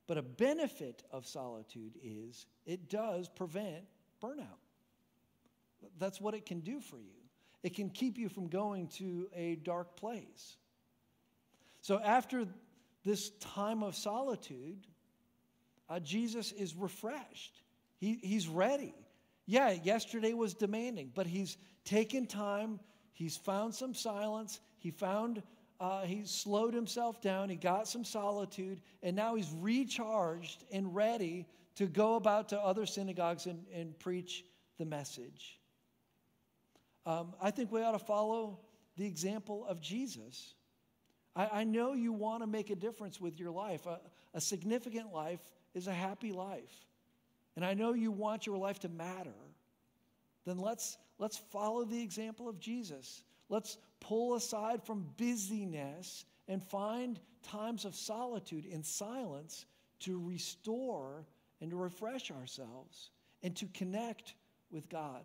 But a benefit of solitude is it does prevent burnout. That's what it can do for you. It can keep you from going to a dark place. So after this time of solitude, Jesus is refreshed. He's ready. Yeah, yesterday was demanding, but he's taken time. He's found some silence. He slowed himself down. He got some solitude, and now he's recharged and ready to go about to other synagogues and preach the message. I think we ought to follow the example of Jesus. I know you want to make a difference with your life. A significant life is a happy life. And I know you want your life to matter. Then let's follow the example of Jesus. Let's pull aside from busyness and find times of solitude and silence to restore and to refresh ourselves and to connect with God.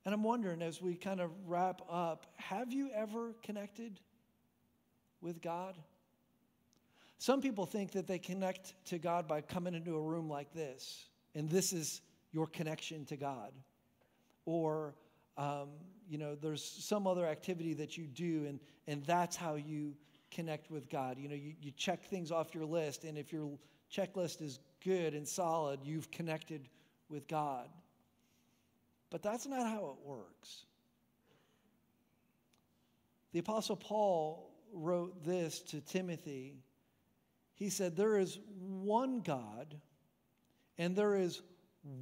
And I'm wondering, as we kind of wrap up, have you ever connected with God? Some people think that they connect to God by coming into a room like this, and this is your connection to God. or there's some other activity that you do, and that's how you connect with God. You check things off your list, and if your checklist is good and solid, you've connected with God. But that's not how it works. The Apostle Paul wrote this to Timothy. He said, there is one God, and there is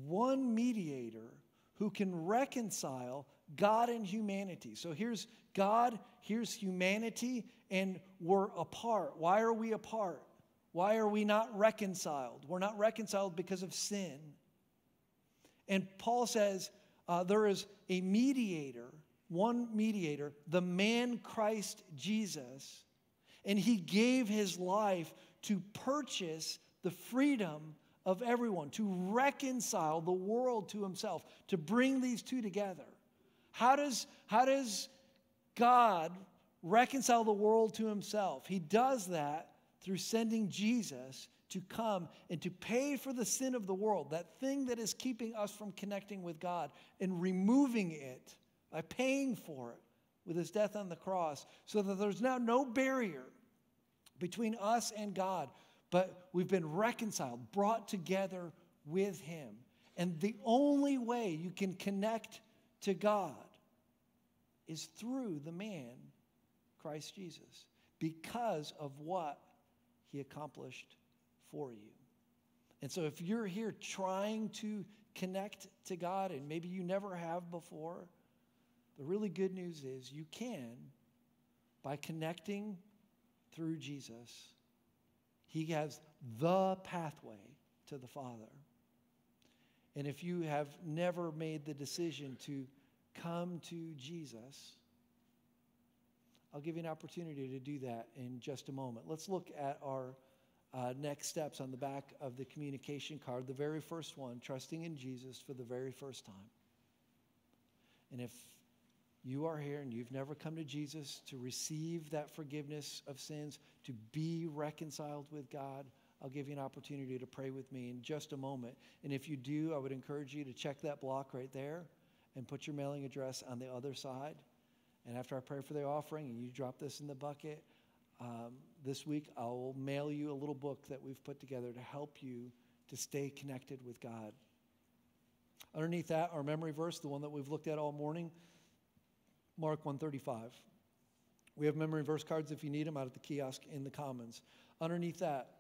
one mediator who can reconcile God and humanity. So here's God, here's humanity, and we're apart. Why are we apart? Why are we not reconciled? We're not reconciled because of sin. And Paul says there is a mediator, one mediator, the man Christ Jesus, and he gave his life to purchase the freedom of everyone, to reconcile the world to himself, to bring these two together. How does God reconcile the world to himself? He does that through sending Jesus to come and to pay for the sin of the world, that thing that is keeping us from connecting with God, and removing it by paying for it with his death on the cross, so that there's now no barrier between us and God, but we've been reconciled, brought together with him. And the only way you can connect to God is through the man, Christ Jesus, because of what he accomplished for you. And so if you're here trying to connect to God, and maybe you never have before, the really good news is you can by connecting through Jesus. He has the pathway to the Father. And if you have never made the decision to come to Jesus, I'll give you an opportunity to do that in just a moment. Let's look at our next steps on the back of the communication card. The very first one, trusting in Jesus for the very first time. And if you are here and you've never come to Jesus to receive that forgiveness of sins, to be reconciled with God, I'll give you an opportunity to pray with me in just a moment. And if you do, I would encourage you to check that block right there and put your mailing address on the other side. And after I pray for the offering and you drop this in the bucket, this week I'll mail you a little book that we've put together to help you to stay connected with God. Underneath that, our memory verse, the one that we've looked at all morning, Mark 1:35. We have memory verse cards if you need them out at the kiosk in the Commons. Underneath that,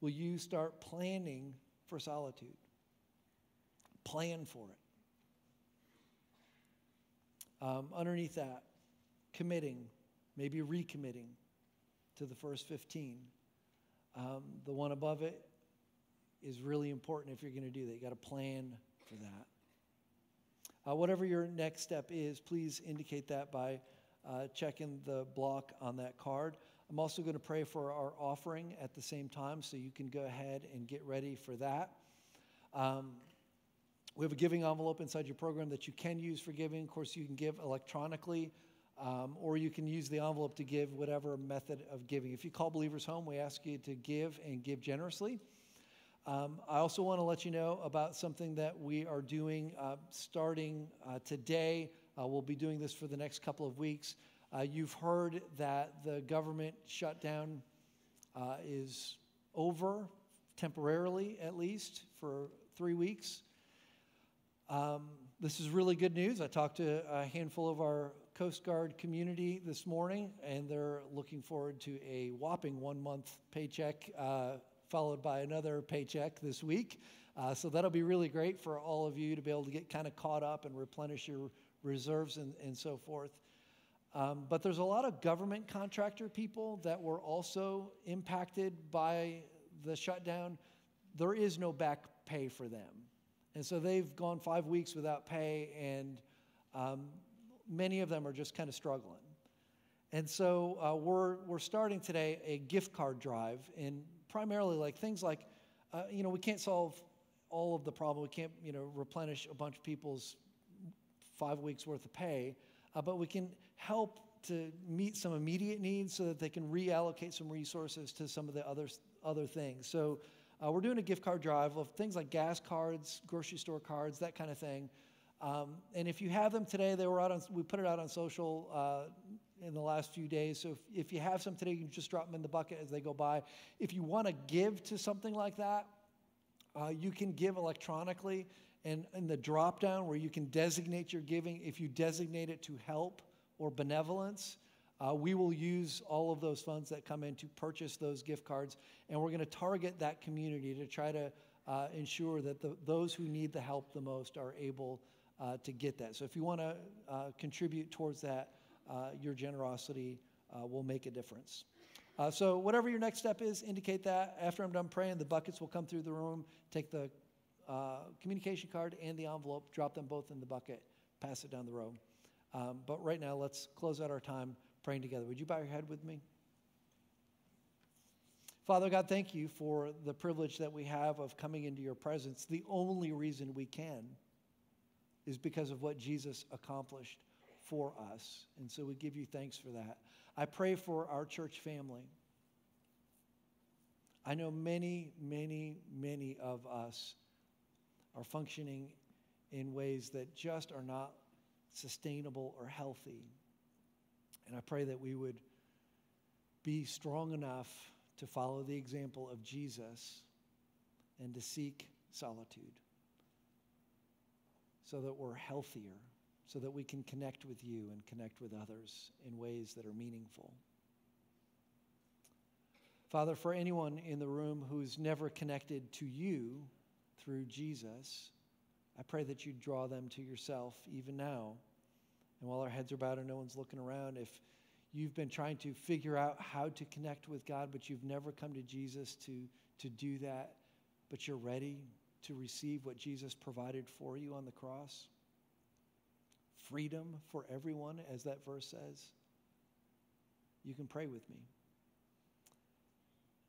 will you start planning for solitude? Plan for it. Underneath that, committing, maybe recommitting to the first 15. The one above it is really important if you're going to do that. You got to plan for that. Whatever your next step is, please indicate that by checking the block on that card. I'm also going to pray for our offering at the same time, so you can go ahead and get ready for that. We have a giving envelope inside your program that you can use for giving. Of course, you can give electronically, or you can use the envelope to give whatever method of giving. If you call Believers Home, we ask you to give and give generously. I also want to let you know about something that we are doing starting today. We'll be doing this for the next couple of weeks. You've heard that the government shutdown is over, temporarily at least, for 3 weeks. This is really good news. I talked to a handful of our Coast Guard community this morning, and they're looking forward to a whopping 1-month paycheck followed by another paycheck this week. So that'll be really great for all of you to be able to get kind of caught up and replenish your reserves and so forth. But there's a lot of government contractor people that were also impacted by the shutdown. There is no back pay for them. And so they've gone 5 weeks without pay, and many of them are just kind of struggling. And so we're starting today a gift card drive, and primarily like things like, we can't solve all of the problem. We can't, replenish a bunch of people's 5 weeks worth of pay, but we can help to meet some immediate needs so that they can reallocate some resources to some of the other things. So we're doing a gift card drive of things like gas cards, grocery store cards, that kind of thing. And if you have them today, we put it out on social in the last few days. So if you have some today, you can just drop them in the bucket as they go by. If you want to give to something like that, you can give electronically. And in the drop down where you can designate your giving, if you designate it to help or benevolence, we will use all of those funds that come in to purchase those gift cards. And we're going to target that community to try to ensure that those who need the help the most are able to get that. So if you want to contribute towards that, your generosity will make a difference. So whatever your next step is, indicate that. After I'm done praying, the buckets will come through the room, take the communication card and the envelope, drop them both in the bucket, pass it down the row. But right now, let's close out our time praying together. Would you bow your head with me? Father God, thank you for the privilege that we have of coming into your presence. The only reason we can is because of what Jesus accomplished for us. And so we give you thanks for that. I pray for our church family. I know many, many, many of us are functioning in ways that just are not sustainable or healthy. And I pray that we would be strong enough to follow the example of Jesus and to seek solitude so that we're healthier, so that we can connect with you and connect with others in ways that are meaningful. Father, for anyone in the room who's never connected to you through Jesus, I pray that you draw them to yourself even now. And while our heads are bowed and no one's looking around, if you've been trying to figure out how to connect with God, but you've never come to Jesus to do that, but you're ready to receive what Jesus provided for you on the cross, freedom for everyone, as that verse says, you can pray with me.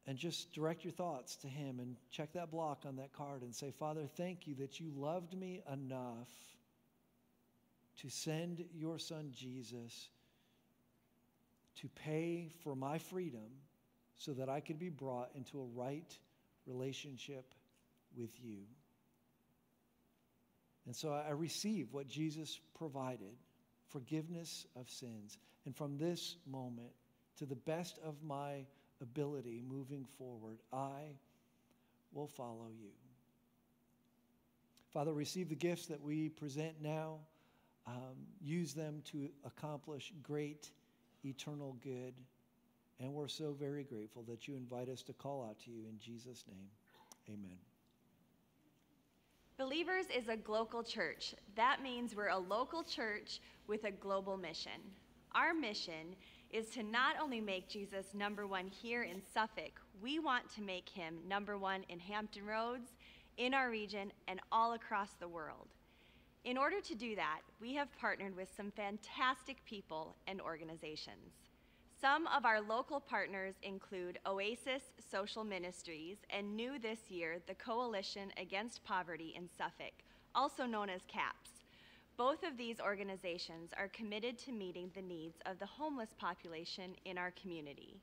And just direct your thoughts to him and check that block on that card and say, Father, thank you that you loved me enough to send your son Jesus to pay for my freedom so that I could be brought into a right relationship with you. And so I receive what Jesus provided, forgiveness of sins. And from this moment, to the best of my ability moving forward, I will follow you. Father, receive the gifts that we present now. Use them to accomplish great eternal good. And we're so very grateful that you invite us to call out to you in Jesus' name. Amen. Believers is a global church. That means we're a local church with a global mission. Our mission is to not only make Jesus number one here in Suffolk, we want to make him number one in Hampton Roads, in our region, and all across the world. In order to do that, we have partnered with some fantastic people and organizations. Some of our local partners include Oasis Social Ministries and new this year, the Coalition Against Poverty in Suffolk, also known as CAPS. Both of these organizations are committed to meeting the needs of the homeless population in our community.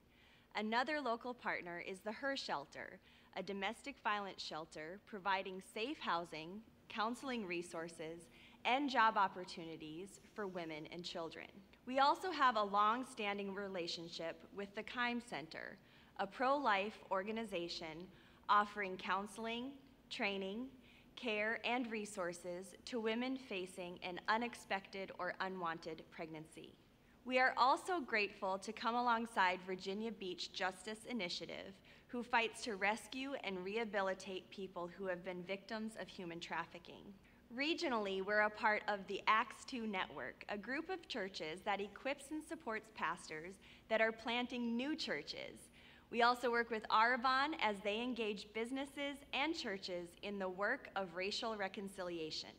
Another local partner is the Her Shelter, a domestic violence shelter providing safe housing, counseling resources, and job opportunities for women and children. We also have a long-standing relationship with the Kime Center, a pro-life organization offering counseling, training, care, and resources to women facing an unexpected or unwanted pregnancy. We are also grateful to come alongside Virginia Beach Justice Initiative, who fights to rescue and rehabilitate people who have been victims of human trafficking. Regionally, we're a part of the Acts 2 Network, a group of churches that equips and supports pastors that are planting new churches. We also work with Arvon as they engage businesses and churches in the work of racial reconciliation.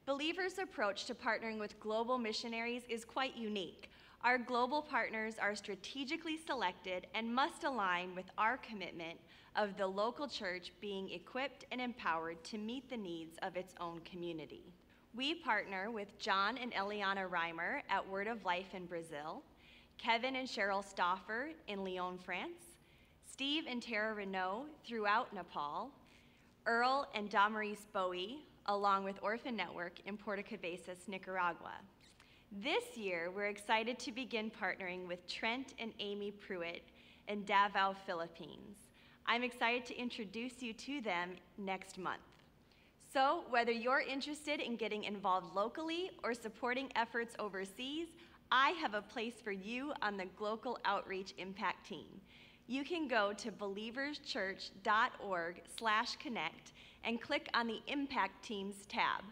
Believers' approach to partnering with global missionaries is quite unique. Our global partners are strategically selected and must align with our commitment of the local church being equipped and empowered to meet the needs of its own community. We partner with John and Eliana Reimer at Word of Life in Brazil, Kevin and Cheryl Stauffer in Lyon, France, Steve and Tara Renault throughout Nepal, Earl and Damaris Bowie along with Orphan Network in Puerto Cabezas, Nicaragua. This year, we're excited to begin partnering with Trent and Amy Pruitt in Davao, Philippines. I'm excited to introduce you to them next month. So, whether you're interested in getting involved locally or supporting efforts overseas, I have a place for you on the Global Outreach Impact Team. You can go to believerschurch.org/connect and click on the Impact Teams tab.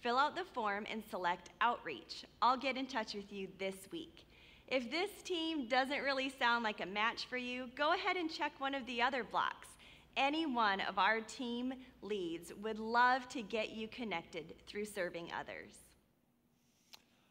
Fill out the form and select Outreach. I'll get in touch with you this week. If this team doesn't really sound like a match for you, go ahead and check one of the other blocks. Any one of our team leads would love to get you connected through serving others.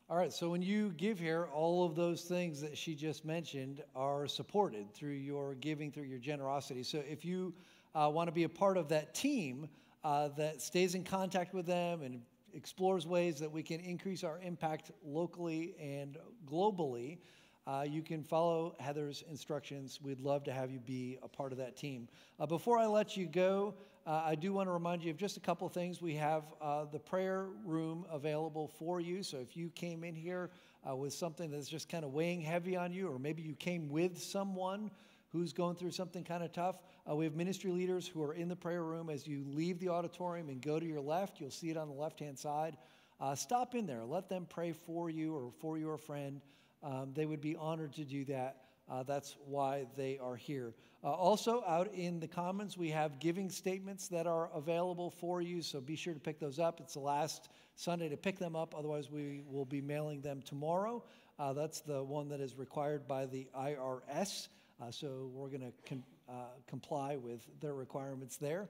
All right, so when you give here, all of those things that she just mentioned are supported through your giving, through your generosity. So if you want to be a part of that team that stays in contact with them and explores ways that we can increase our impact locally and globally, you can follow Heather's instructions. We'd love to have you be a part of that team. Before I let you go, I do want to remind you of just a couple of things. We have the prayer room available for you. So if you came in here with something that's just kind of weighing heavy on you, or maybe you came with someone who's going through something kind of tough, we have ministry leaders who are in the prayer room. As you leave the auditorium and go to your left, you'll see it on the left-hand side. Stop in there. Let them pray for you or for your friend. They would be honored to do that. That's why they are here. Also, out in the Commons, we have giving statements that are available for you, so be sure to pick those up. It's the last Sunday to pick them up. Otherwise, we will be mailing them tomorrow. That's the one that is required by the IRS, so we're going to comply with their requirements there.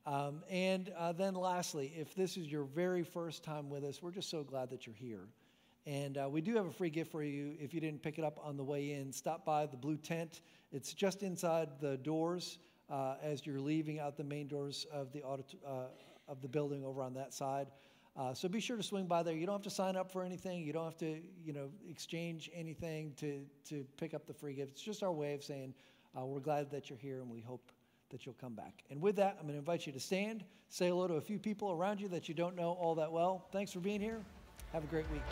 And then lastly, if this is your very first time with us, we're just so glad that you're here. And we do have a free gift for you. If you didn't pick it up on the way in, stop by the blue tent. It's just inside the doors as you're leaving out the main doors of the building over on that side. So be sure to swing by there. You don't have to sign up for anything. You don't have to, exchange anything to pick up the free gift. It's just our way of saying we're glad that you're here and we hope that you'll come back. And with that, I'm going to invite you to stand, say hello to a few people around you that you don't know all that well. Thanks for being here. Have a great week.